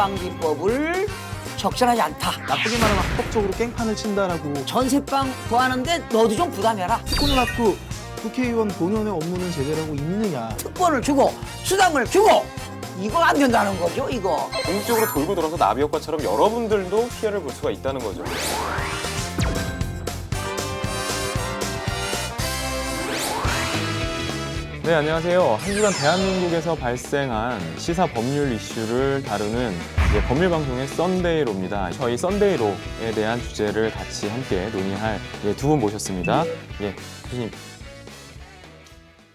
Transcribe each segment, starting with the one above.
방지법을 적절하지 않다. 나쁘게 말하면 합법적으로 깽판을 친다라고. 전세방 구하는데 너도 좀 부담해라. 특권을 갖고 국회의원 본연의 업무는 제대로 하고 있느냐. 특권을 주고 수당을 주고 이거 안 된다는 거죠, 이거. 궁극적으로 돌고 돌아서 나비 효과처럼 여러분들도 피해를 볼 수가 있다는 거죠. 네, 안녕하세요. 한 주간 대한민국에서 발생한 시사 법률 이슈를 다루는 법률 방송의 썬데이로입니다. 저희 썬데이로에 대한 주제를 같이 함께 논의할 두 분 모셨습니다. 교수님.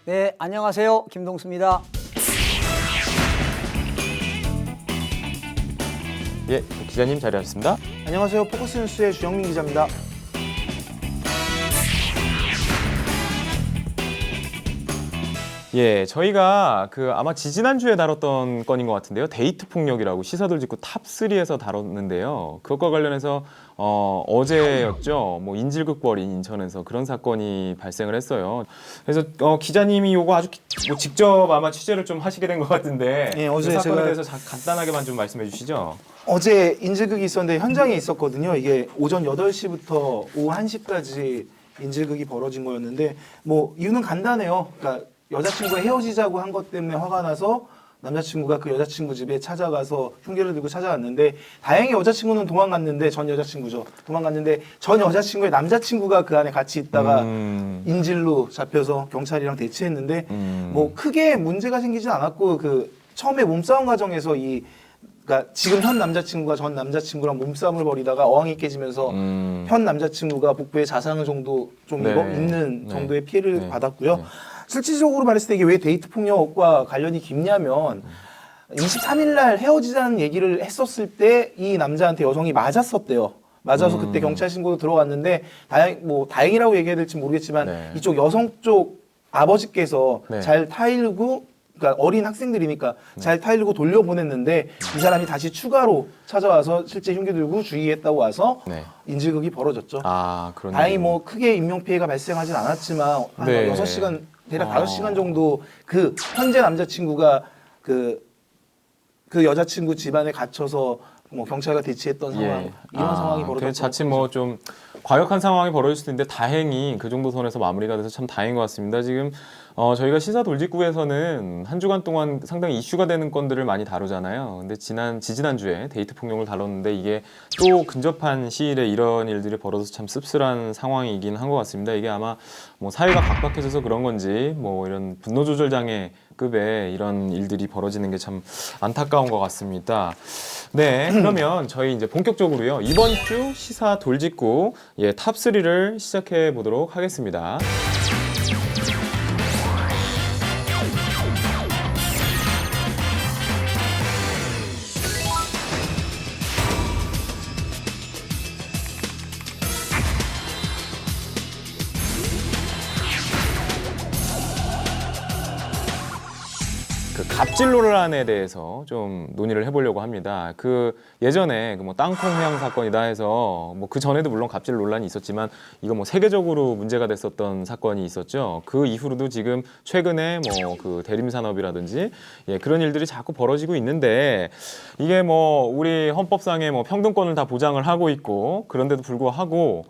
네, 안녕하세요. 김동수입니다. 기자님 자리하셨습니다. 안녕하세요. 포커스뉴스의 주영민 기자입니다. 저희가 아마 지지난주에 다뤘던 건인 것 같은데요. 데이트 폭력이라고 시사돌 직구 탑3에서 다뤘는데요. 그것과 관련해서 어제였죠. 인질극벌인 인천에서 그런 사건이 발생을 했어요. 그래서 기자님이 요거 아주 직접 아마 취재를 좀 하시게 된 것 같은데 어제 그 사건에 제가 대해서 간단하게만 좀 말씀해 주시죠. 어제 인질극이 있었는데 현장에 있었거든요. 이게 오전 8시부터 오후 1시까지 인질극이 벌어진 거였는데 이유는 간단해요. 그러니까 여자친구가 헤어지자고 한 것 때문에 화가 나서 남자친구가 그 여자친구 집에 찾아가서 흉기를 들고 찾아왔는데 다행히 여자친구는 도망갔는데 전 여자친구죠. 도망갔는데 전 여자친구의 남자친구가 그 안에 같이 있다가 인질로 잡혀서 경찰이랑 대치했는데 크게 문제가 생기진 않았고 처음에 몸싸움 과정에서 그러니까 지금 현 남자친구가 전 남자친구랑 몸싸움을 벌이다가 어항이 깨지면서 현 남자친구가 복부에 자상을 정도 좀 있는 정도의 피해를 받았고요. 실질적으로 말했을 때 이게 왜 데이트 폭력과 관련이 깊냐면 23일 날 헤어지자는 얘기를 했었을 때 이 남자한테 여성이 맞았었대요. 맞아서 그때 경찰 신고도 들어갔는데 다행이라고 얘기해야 될지 모르겠지만 이쪽 여성 쪽 아버지께서 잘 타일르고 그러니까 어린 학생들이니까 잘 타일르고 돌려보냈는데 이 사람이 다시 추가로 찾아와서 실제 흉기 들고 주의했다고 와서 인질극이 벌어졌죠. 다행히 크게 인명피해가 발생하진 않았지만 한 6시간 대략 5시간 정도 현재 남자친구가 그 여자친구 집안에 갇혀서 경찰과 대치했던 상황 이런 상황이 벌어졌고 자칫 좀 과격한 상황이 벌어질 수도 있는데 다행히 그 정도 선에서 마무리가 돼서 참 다행인 것 같습니다. 지금 저희가 시사 돌직구에서는 한 주간 동안 상당히 이슈가 되는 건들을 많이 다루잖아요. 근데 지지난주에 데이트 폭력을 다뤘는데 이게 또 근접한 시일에 이런 일들이 벌어져서 참 씁쓸한 상황이긴 한 것 같습니다. 이게 아마 사회가 각박해져서 그런 건지 이런 분노 조절 장애 급의 이런 일들이 벌어지는 게 참 안타까운 것 같습니다. 네, 그러면 저희 이제 본격적으로요. 이번 주 시사 돌직구 탑3를 시작해 보도록 하겠습니다. 갑질 논란에 대해서 좀 논의를 해보려고 합니다. 예전에 땅콩 회항 사건이다 해서 그 전에도 물론 갑질 논란이 있었지만 이거 세계적으로 문제가 됐었던 사건이 있었죠. 그 이후로도 지금 최근에 대림산업이라든지 그런 일들이 자꾸 벌어지고 있는데 이게 우리 헌법상의 평등권을 다 보장을 하고 있고 그런데도 불구하고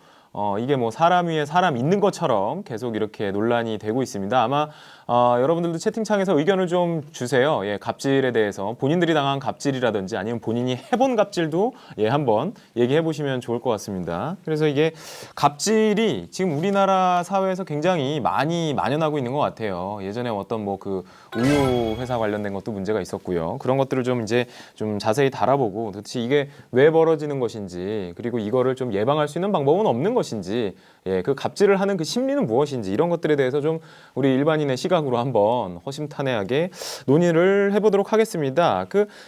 이게 사람 위에 사람 있는 것처럼 계속 이렇게 논란이 되고 있습니다. 아마 여러분들도 채팅창에서 의견을 좀 주세요. 갑질에 대해서 본인들이 당한 갑질이라든지 아니면 본인이 해본 갑질도 한번 얘기해 보시면 좋을 것 같습니다. 그래서 이게 갑질이 지금 우리나라 사회에서 굉장히 많이 만연하고 있는 것 같아요. 예전에 어떤 우유 회사 관련된 것도 문제가 있었고요. 그런 것들을 좀 자세히 달아보고 도대체 이게 왜 벌어지는 것인지 그리고 이거를 좀 예방할 수 있는 방법은 없는 것인지 그 갑질을 하는 그 심리는 무엇인지 이런 것들에 대해서 좀 우리 일반인의 시각으로 한번 허심탄회하게 논의를 해보도록 하겠습니다.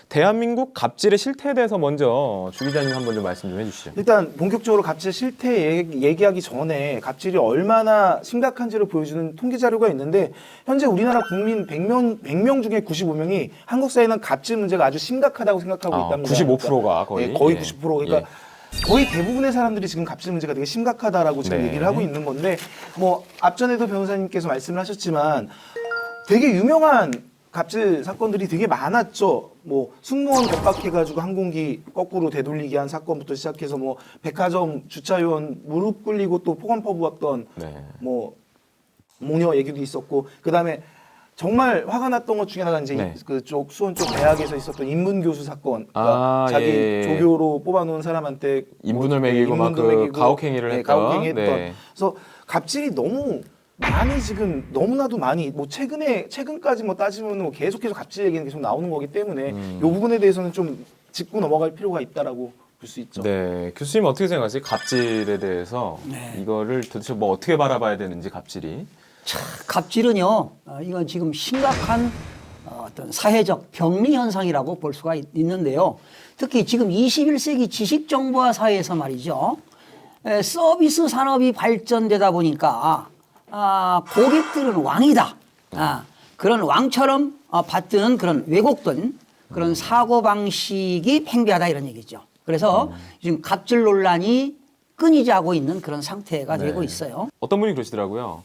대한민국 갑질의 실태에 대해서 먼저 주 기자님 한번 좀 말씀 좀 해주시죠. 일단 본격적으로 갑질 실태 얘기하기 전에 갑질이 얼마나 심각한지를 보여주는 통계 자료가 있는데 현재 우리나라 국민 100명 중에 95명이 한국 사회는 갑질 문제가 아주 심각하다고 생각하고 있답니다. 95%가 거의. 거의 90%. 그러니까 거의 대부분의 사람들이 지금 갑질 문제가 되게 심각하다라고 지금 얘기를 하고 있는 건데 앞전에도 변호사님께서 말씀을 하셨지만 되게 유명한 갑질 사건들이 되게 많았죠. 뭐 승무원 겁박해가지고 항공기 거꾸로 되돌리기 한 사건부터 시작해서 뭐 백화점 주차요원 무릎 꿇리고 또 폭언 퍼부었던 네. 뭐 모녀 얘기도 있었고, 그 다음에 정말 화가 났던 것 중에 하나가 이제 네. 그쪽 수원 쪽 대학에서 있었던 인문 교수 사건. 그러니까 자기 예. 조교로 뽑아놓은 사람한테 인분을 먹이고 막 그 가혹행위를 했던. 가혹행위했던. 네. 그래서 갑질이 너무 많이 지금 너무나도 많이 뭐 최근까지 뭐 따지면 뭐 계속해서 갑질 얘기는 계속 나오는 거기 때문에 이 부분에 대해서는 좀 짚고 넘어갈 필요가 있다라고 볼 수 있죠. 네, 교수님 어떻게 생각하세요? 갑질에 대해서 네. 이거를 도대체 뭐 어떻게 바라봐야 되는지 갑질이. 갑질은요, 이건 지금 심각한 어떤 사회적 병리 현상이라고 볼 수가 있는데요. 특히 지금 21세기 지식정보화 사회에서 말이죠. 서비스 산업이 발전되다 보니까 고객들은 왕이다. 그런 왕처럼 받드는 그런 왜곡된 그런 사고방식이 팽배하다 이런 얘기죠. 그래서 지금 갑질 논란이 끊이지 않고 있는 그런 상태가 되고 있어요. 어떤 분이 그러시더라고요.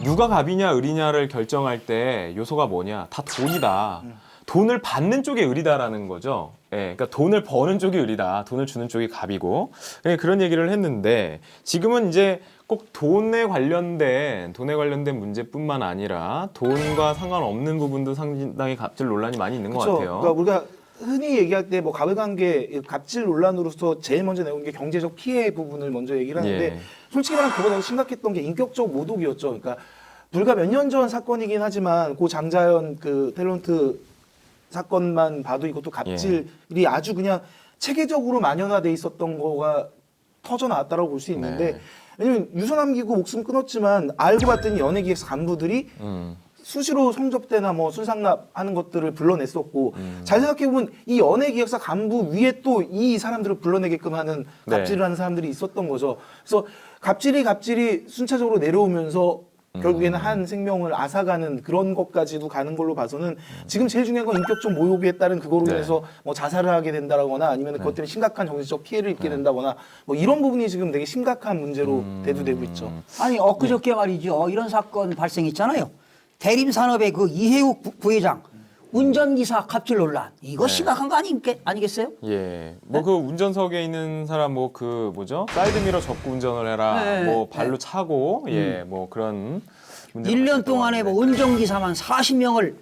누가 갑이냐 을이냐를 결정할 때 요소가 뭐냐? 다 돈이다. 돈을 받는 쪽이 을이다라는 거죠. 예, 그러니까 돈을 버는 쪽이 을이다. 돈을 주는 쪽이 갑이고. 예, 그런 얘기를 했는데 지금은 이제 꼭 돈에 관련된 문제뿐만 아니라 돈과 상관없는 부분도 상당히 갑질 논란이 많이 있는 것 그렇죠. 같아요. 그러니까 우리가 흔히 얘기할 때 뭐 가불관계 갑질 논란으로서 제일 먼저 내온 게 경제적 피해 부분을 먼저 얘기를 하는데 예. 솔직히 말하면 그보다 더 심각했던 게 인격적 모독이었죠. 그러니까 불과 몇 년 전 사건이긴 하지만 고 장자연 그 탤런트 사건만 봐도 이것도 갑질이 아주 그냥 체계적으로 만연화돼 있었던 거가 터져 나왔다라고 볼 수 있는데 네. 왜냐면 유서 남기고 목숨 끊었지만 알고 봤더니 연예기획사 간부들이 수시로 성접대나 뭐 술상납하는 것들을 불러냈었고 잘 생각해보면 이 연예기획사 간부 위에 또 이 사람들을 불러내게끔 하는 네. 갑질을 하는 사람들이 있었던 거죠. 그래서 갑질이 순차적으로 내려오면서 결국에는 한 생명을 앗아가는 그런 것까지도 가는 걸로 봐서는 지금 제일 중요한 건 인격적 모욕에 따른 그거로 네. 인해서 뭐 자살을 하게 된다거나 아니면 그것 때문에 심각한 정신적 피해를 입게 된다거나 뭐 이런 부분이 지금 되게 심각한 문제로 대두되고 있죠. 아니 엊그저께 말이죠. 이런 사건 발생했잖아요. 대림산업의 그 이해욱 부회장 운전기사 갑질 논란. 이거 심각한 거 아니겠어요? 예. 뭐 그 운전석에 있는 사람 뭐 그 뭐죠? 사이드미러 접고 운전을 해라. 네. 뭐 발로 차고 예. 뭐 그런 문제가 1년 발생했다고 동안에 뭐 하는데. 운전기사만 40명을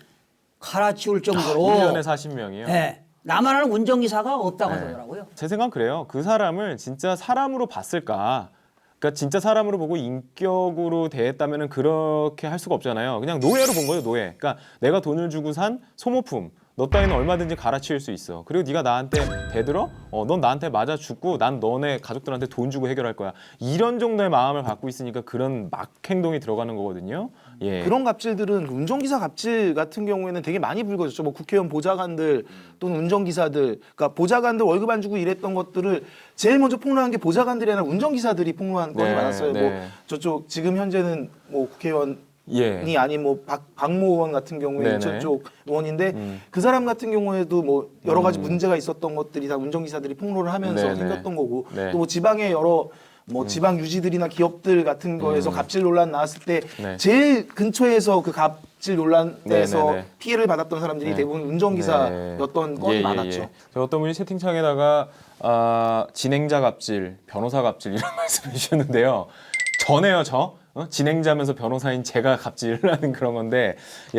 갈아치울 정도로 1년에 40명이요? 네. 나만 하는 운전기사가 없다고 네. 하더라고요. 제 생각은 그래요. 그 사람을 진짜 사람으로 봤을까? 그러니까 진짜 사람으로 보고 인격으로 대했다면은 그렇게 할 수가 없잖아요. 그냥 노예로 본 거예요, 노예. 그러니까 내가 돈을 주고 산 소모품. 너 따위는 얼마든지 갈아치울 수 있어. 그리고 네가 나한테 대들어? 넌 나한테 맞아 죽고 난 너네 가족들한테 돈 주고 해결할 거야. 이런 정도의 마음을 갖고 있으니까 그런 막 행동이 들어가는 거거든요. 예. 그런 갑질들은 운전기사 갑질 같은 경우에는 되게 많이 불거졌죠. 뭐 국회의원 보좌관들 또는 운전기사들, 그러니까 보좌관들 월급 안 주고 일했던 것들을 제일 먼저 폭로한 게 보좌관들이 아니라 운전기사들이 폭로한 건이 네, 많았어요. 네. 뭐 저쪽 지금 현재는 뭐 국회의원 예. 이 아닌 뭐 박모 의원 같은 경우에 네네. 인천 쪽 의원인데 그 사람 같은 경우에도 뭐 여러 가지 문제가 있었던 것들이 다 운전기사들이 폭로를 하면서 네네. 생겼던 거고 네. 또 뭐 지방의 여러 뭐 지방 유지들이나 기업들 같은 거에서 갑질 논란 나왔을 때 네. 제일 근처에서 그 갑질 논란에서 네네네. 피해를 받았던 사람들이 네. 대부분 운전기사였던 건이 많았죠. 저 어떤 분이 채팅창에다가 진행자 갑질, 변호사 갑질 이런 말씀해 주셨는데요. 저네요, 저. 진행자면서 변호사인 제가 갑질을 하는 그런 건데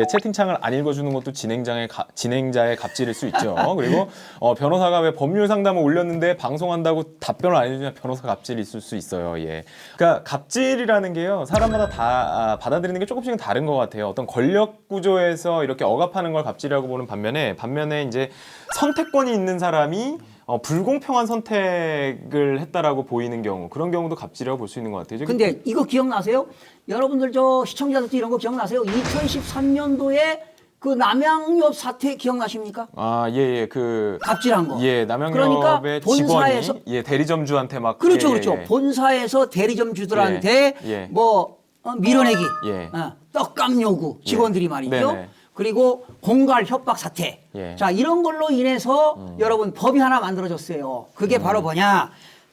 채팅창을 안 읽어주는 것도 진행자의 갑질일 수 있죠. 그리고 변호사가 왜 법률 상담을 올렸는데 방송한다고 답변을 안 해주냐 변호사 갑질이 있을 수 있어요. 예. 그러니까 갑질이라는 게요 사람마다 다 받아들이는 게 조금씩은 다른 것 같아요. 어떤 권력 구조에서 이렇게 억압하는 걸 갑질이라고 보는 반면에 이제 선택권이 있는 사람이 불공평한 선택을 했다라고 보이는 경우 그런 경우도 갑질이라고 볼 수 있는 것 같아요. 근데 이거 기억나세요? 여러분들 저 시청자들도 이런 거 기억나세요? 2013년도에 그 남양유업 사태 기억나십니까? 예, 그 갑질한 거. 예, 남양유업의 그러니까 본사에서 직원이 예, 대리점주한테 막 그렇죠, 예, 그렇죠. 예. 본사에서 대리점주들한테 예. 뭐 밀어내기, 예. 떡값 요구 직원들이 말이죠. 네네. 그리고 공갈 협박 사태. 예. 자 이런 걸로 인해서 여러분 법이 하나 만들어졌어요. 그게 바로 뭐냐?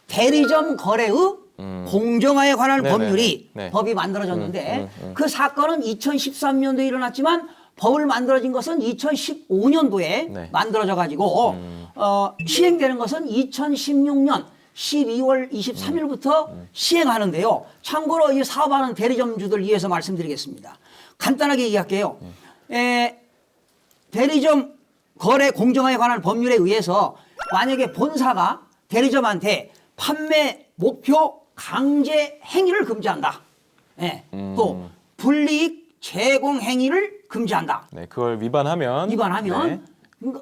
대리점 거래의 공정화에 관한 네네네. 법률이 네. 법이 만들어졌는데 그 사건은 2013년도에 일어났지만 법을 만들어진 것은 2015년도에 네. 만들어져 가지고 시행되는 것은 2016년 12월 23일부터 시행하는데요. 참고로 이 사업하는 대리점주들 위해서 말씀드리겠습니다. 간단하게 얘기할게요. 대리점 거래 공정화에 관한 법률에 의해서 만약에 본사가 대리점한테 판매 목표 강제 행위를 금지한다. 예. 또 불이익 제공 행위를 금지한다. 네, 그걸 위반하면 위반하면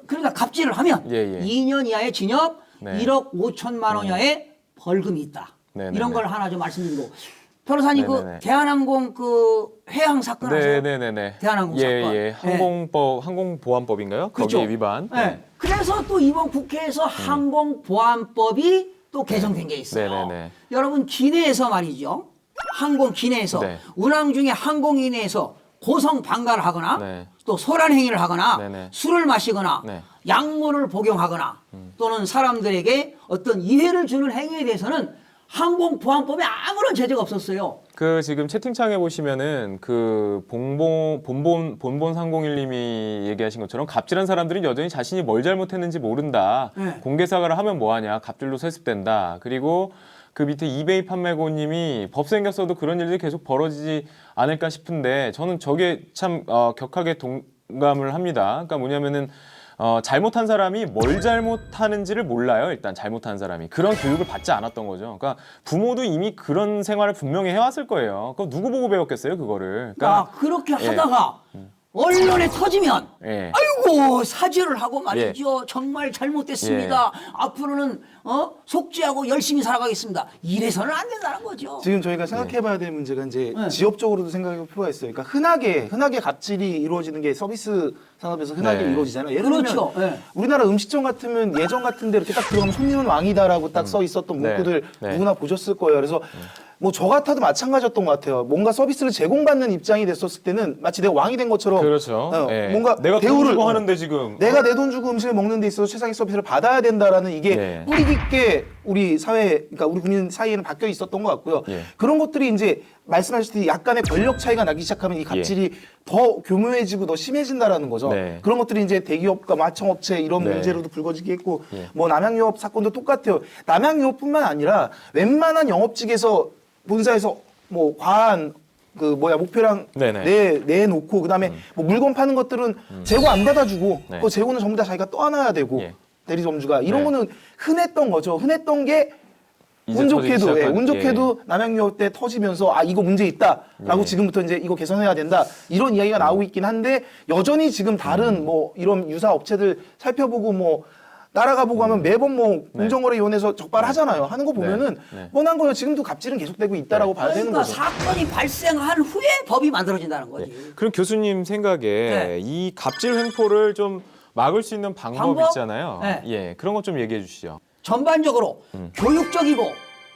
그러니까 갑질을 하면 예, 예. 2년 이하의 징역, 네. 1억 5천만 원 이하의 벌금이 있다. 네, 이런 네, 걸 하나 좀 말씀드리고 변호사님 네, 네, 그 네. 대한항공 그 회항 사건 아세요? 네네네네. 대한항공 예, 사건. 예. 항공보안법인가요? 그렇죠. 거기에 위반. 네. 그래서 또 이번 국회에서 항공보안법이 또 개정된 게 있어요. 네네네. 여러분 기내에서 말이죠. 항공 기내에서 네. 운항 중에 항공기 내에서 고성 방가를 하거나 네. 또 소란 행위를 하거나 네네. 술을 마시거나 네. 약물을 복용하거나 또는 사람들에게 어떤 이해를 주는 행위에 대해서는 항공보안법에 아무런 제재가 없었어요. 그 지금 채팅창에 보시면은 그 본본 상공일님이 얘기하신 것처럼 갑질한 사람들은 여전히 자신이 뭘 잘못했는지 모른다. 네. 공개 사과를 하면 뭐하냐. 갑질로 세습된다. 그리고 그 밑에 이베이 판매고님이 법 생겼어도 그런 일들이 계속 벌어지지 않을까 싶은데 저는 저게 참 격하게 동감을 합니다. 그러니까 뭐냐면은 잘못한 사람이 뭘 잘못하는지를 몰라요. 일단 잘못한 사람이 그런 교육을 받지 않았던 거죠. 그러니까 부모도 이미 그런 생활을 분명히 해왔을 거예요. 그럼 누구 보고 배웠겠어요, 그거를? 그러니까 그렇게 하다가 언론에 터지면 예. 아이고 사죄를 하고 말이죠. 정말 잘못됐습니다. 앞으로는 속죄하고 열심히 살아가겠습니다. 이래서는 안 된다는 거죠. 지금 저희가 생각해봐야 될 문제가 이제 네. 지역적으로도 생각해볼 필요가 있어요. 그러니까 흔하게 갑질이 이루어지는 게 서비스 산업에서 흔하게 네. 이루어지잖아요. 예를 그렇죠. 들면 네. 우리나라 음식점 같으면 예전 같은데 이렇게 딱 들어가면 손님은 왕이다라고 딱 써 있었던 네. 문구들 네. 누구나 보셨을 거예요. 그래서 뭐 저 같아도 마찬가지였던 것 같아요. 뭔가 서비스를 제공받는 입장이 됐었을 때는 마치 내가 왕이 된 것처럼 그렇죠. 예. 뭔가 내가 돈 대우를 주고 하는데 지금 내가 내 돈 주고 음식을 먹는 데 있어서 최상의 서비스를 받아야 된다라는 이게 네. 뿌리 깊게 우리 사회, 그러니까 우리 국민 사이에는 박혀 있었던 것 같고요. 예. 그런 것들이 이제 말씀하셨듯이 약간의 권력 차이가 나기 시작하면 이 갑질이 더 교묘해지고 더 심해진다라는 거죠. 네. 그런 것들이 이제 대기업과 마청업체 이런 네. 문제로도 불거지게 했고 예. 뭐 남양유업 사건도 똑같아요. 남양유업뿐만 아니라 웬만한 영업직에서 본사에서 뭐 과한 목표량 네네. 내놓고 그다음에 뭐 물건 파는 것들은 재고 안 받아주고 네. 그 재고는 전부 다 자기가 떠안아야 되고 예. 대리점주가 이런 네. 거는 흔했던 거죠. 흔했던 게 이제 운 터지기 좋게도 시작한- 운 좋게도 남양유업 때 터지면서 아 이거 문제 있다라고 예. 지금부터 이제 이거 개선해야 된다 이런 이야기가 나오고 있긴 한데 여전히 지금 다른 뭐 이런 유사 업체들 살펴보고 뭐 날아가 보고 하면 매번 뭐 공정거래위원회에서 적발하잖아요. 하는 거 보면은 네. 뻔한 거예요. 지금도 갑질은 계속되고 있다라고 봐야 되는 그러니까 거죠. 사건이 발생한 후에 법이 만들어진다는 거지. 그럼 교수님 생각에 네. 이 갑질 횡포를 좀 막을 수 있는 방법 방법? 있잖아요. 네. 예, 그런 것 좀 얘기해 주시죠. 전반적으로 교육적이고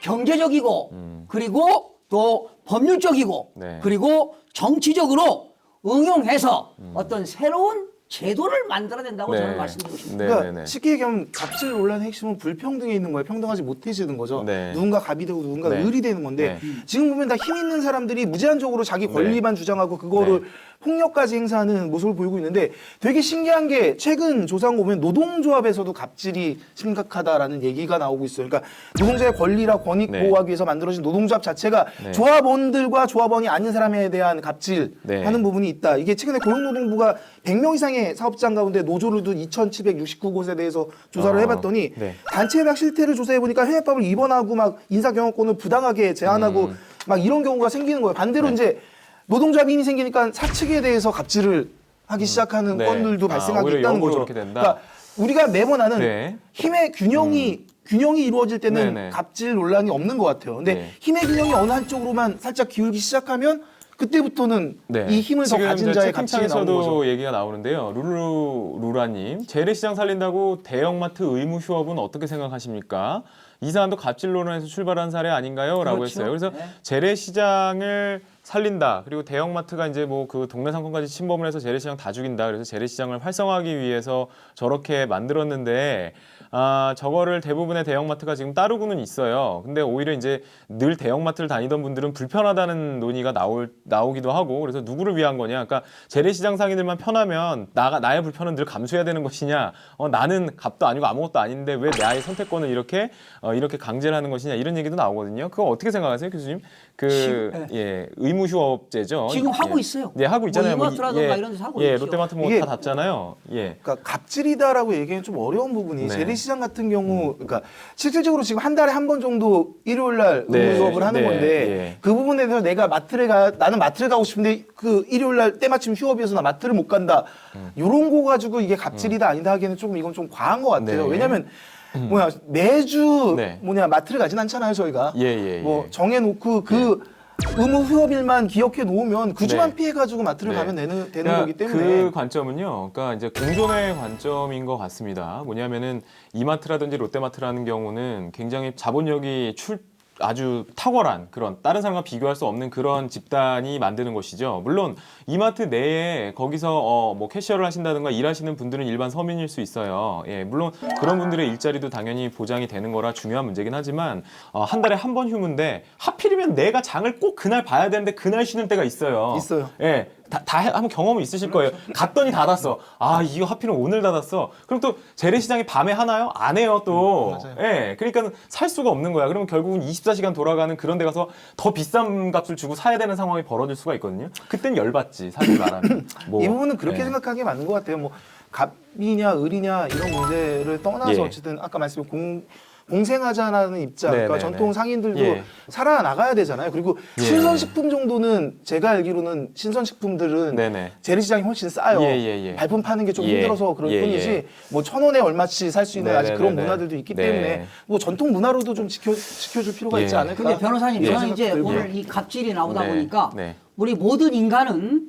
경제적이고 그리고 또 법률적이고 네. 그리고 정치적으로 응용해서 어떤 새로운 제도를 만들어야 된다고 저는 말씀드리고 싶습니다. 그러니까 네네네. 쉽게 얘기하면 갑질 논란의 핵심은 불평등에 있는 거예요. 평등하지 못해지는 거죠. 네. 누군가 갑이 되고 누군가 네. 을이 되는 건데 네. 지금 보면 다 힘 있는 사람들이 무제한적으로 자기 권리만 주장하고 그거를 네. 폭력까지 행사하는 모습을 보이고 있는데 되게 신기한 게 최근 조사한 거 보면 노동조합에서도 갑질이 심각하다라는 얘기가 나오고 있어요. 그러니까 노동자의 권리라 권익 네. 보호하기 위해서 만들어진 노동조합 자체가 네. 조합원들과 조합원이 아닌 사람에 대한 네. 갑질하는 부분이 있다. 이게 최근에 고용노동부가 100명 이상의 사업장 가운데 노조를 둔 2,769곳에 대해서 조사를 해봤더니 네. 단체 협약 실태를 조사해보니까 회계법을 위반하고 막 인사경영권을 부당하게 제한하고 막 이런 경우가 생기는 거예요. 반대로 네. 이제 노동조합 힘이 생기니까 사측에 대해서 갑질을 하기 시작하는 네. 건들도 발생하고 오히려 있다는 역으로 거죠. 그렇게 된다? 그러니까 우리가 매번 하는 네. 힘의 균형이 이루어질 때는 네네. 갑질 논란이 없는 것 같아요. 근데 네. 힘의 균형이 어느 한쪽으로만 살짝 기울기 시작하면 그때부터는 네. 이 힘을 더 지금 가진 이제 자의 갑질이 나오는 거죠. 채팅창에서도 얘기가 나오는데요. 루라님, 재래시장 살린다고 대형마트 의무 휴업은 어떻게 생각하십니까? 이 사안도 갑질 논란에서 출발한 사례 아닌가요? 라고 그렇죠. 했어요. 그래서 네. 재래시장을 살린다. 그리고 대형마트가 이제 뭐 그 동네 상권까지 침범을 해서 재래시장 다 죽인다. 그래서 재래시장을 활성화하기 위해서 저렇게 만들었는데 저거를 대부분의 대형마트가 지금 따르고는 있어요. 근데 오히려 이제 늘 대형마트를 다니던 분들은 불편하다는 논의가 나오기도 하고 그래서 누구를 위한 거냐. 그러니까 재래시장 상인들만 편하면 나의 불편은 늘 감수해야 되는 것이냐. 나는 값도 아니고 아무것도 아닌데 왜 나의 선택권을 이렇게 강제를 하는 것이냐. 이런 얘기도 나오거든요. 그거 어떻게 생각하세요, 교수님? 의무휴업제죠. 지금 하고 있어요. 네, 하고 있잖아요. 뭐 이마트라든가 이런 데서 하고 있죠. 롯데마트 뭐 이게 다 닫잖아요. 그러니까 갑질이다라고 얘기하는 좀 어려운 부분이 네. 재래시장 같은 경우, 그러니까 실질적으로 지금 한 달에 한 번 정도 일요일 날 네. 의무수업을 하는 네. 건데 예. 그 부분에 대해서 내가 나는 마트를 가고 싶은데 그 일요일 날 때마침 휴업이어서 나 마트를 못 간다. 이런 거 가지고 이게 갑질이다 아니다 하기에는 조금 이건 좀 과한 것 같아요. 네. 왜냐하면 매주 네. 마트를 가진 않잖아요, 저희가. 예. 뭐 정해놓고 의무 휴업일만 기억해 놓으면 그 주만 네. 피해가지고 마트를 네. 가면 되는 그러니까 거기 때문에. 그 관점은요. 그러니까 이제 공존의 관점인 것 같습니다. 뭐냐면은 이마트라든지 롯데마트라는 경우는 굉장히 자본력이 아주 탁월한 그런 다른 사람과 비교할 수 없는 그런 집단이 만드는 것이죠. 물론 이마트 내에 거기서 뭐 캐셔를 하신다든가 일하시는 분들은 일반 서민일 수 있어요. 예, 물론 그런 분들의 일자리도 당연히 보장이 되는 거라 중요한 문제긴 하지만 한 달에 한 번 휴무인데 하필이면 내가 장을 꼭 그날 봐야 되는데 그날 쉬는 때가 있어요. 있어요. 예. 한번 경험이 있으실 거예요. 갔더니 닫았어. 이거 하필은 오늘 닫았어. 그럼 또 재래시장이 밤에 하나요? 안 해요, 또. 맞아요. 예. 그러니까 살 수가 없는 거야. 그러면 결국은 24시간 돌아가는 그런 데 가서 더 비싼 값을 주고 사야 되는 상황이 벌어질 수가 있거든요. 그땐 열받지, 사실 말하면. 이 부분은 그렇게 예. 생각하는 게 맞는 것 같아요. 뭐 갑이냐 을이냐 이런 문제를 떠나서 예. 어쨌든 아까 말씀드린 공생하자라는 입장, 네, 그러니까 네, 전통 네. 상인들도 예. 살아나가야 되잖아요. 그리고 예. 신선식품 정도는 제가 알기로는 신선식품들은 네네. 재래시장이 훨씬 싸요. 예. 발품 파는 게 좀 예. 힘들어서 그럴 예, 뿐이지 예. 뭐 1,000원에 얼마치 살 수 있는 아직 네네네네. 그런 문화들도 있기 네. 때문에 뭐 전통 문화로도 좀 지켜줄 필요가 예. 있지 않을까. 근데 변호사님, 예. 저는 이제 들고. 오늘 이 갑질이 나오다 네. 보니까 네. 우리 모든 인간은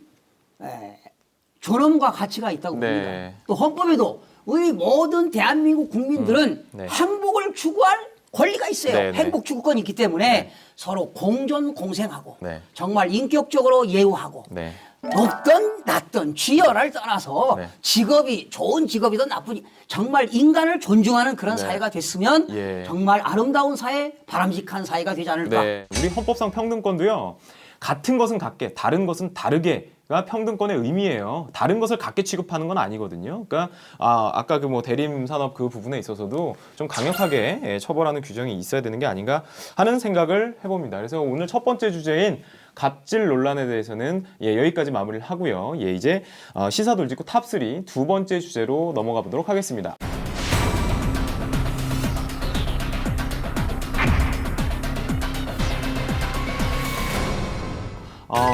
존엄과 가치가 있다고 네. 봅니다. 또 헌법에도 우리 모든 대한민국 국민들은 네. 행복을 추구할 권리가 있어요. 네, 네. 행복 추구권이 있기 때문에 서로 공존 공생하고 네. 정말 인격적으로 예우하고 네. 높든 낮든 지열을 떠나서 네. 직업이 좋은 직업이든 나쁘니 정말 인간을 존중하는 그런 네. 사회가 됐으면 예. 정말 아름다운 사회, 바람직한 사회가 되지 않을까. 네. 우리 헌법상 평등권도요. 같은 것은 같게, 다른 것은 다르게가 평등권의 의미예요. 다른 것을 같게 취급하는 건 아니거든요. 그러니까 아까 그 뭐 대림 산업 그 부분에 있어서도 좀 강력하게 처벌하는 규정이 있어야 되는 게 아닌가 하는 생각을 해봅니다. 그래서 오늘 첫 번째 주제인 갑질 논란에 대해서는 여기까지 마무리를 하고요. 이제 시사 돌직구 탑3 두 번째 주제로 넘어가 보도록 하겠습니다.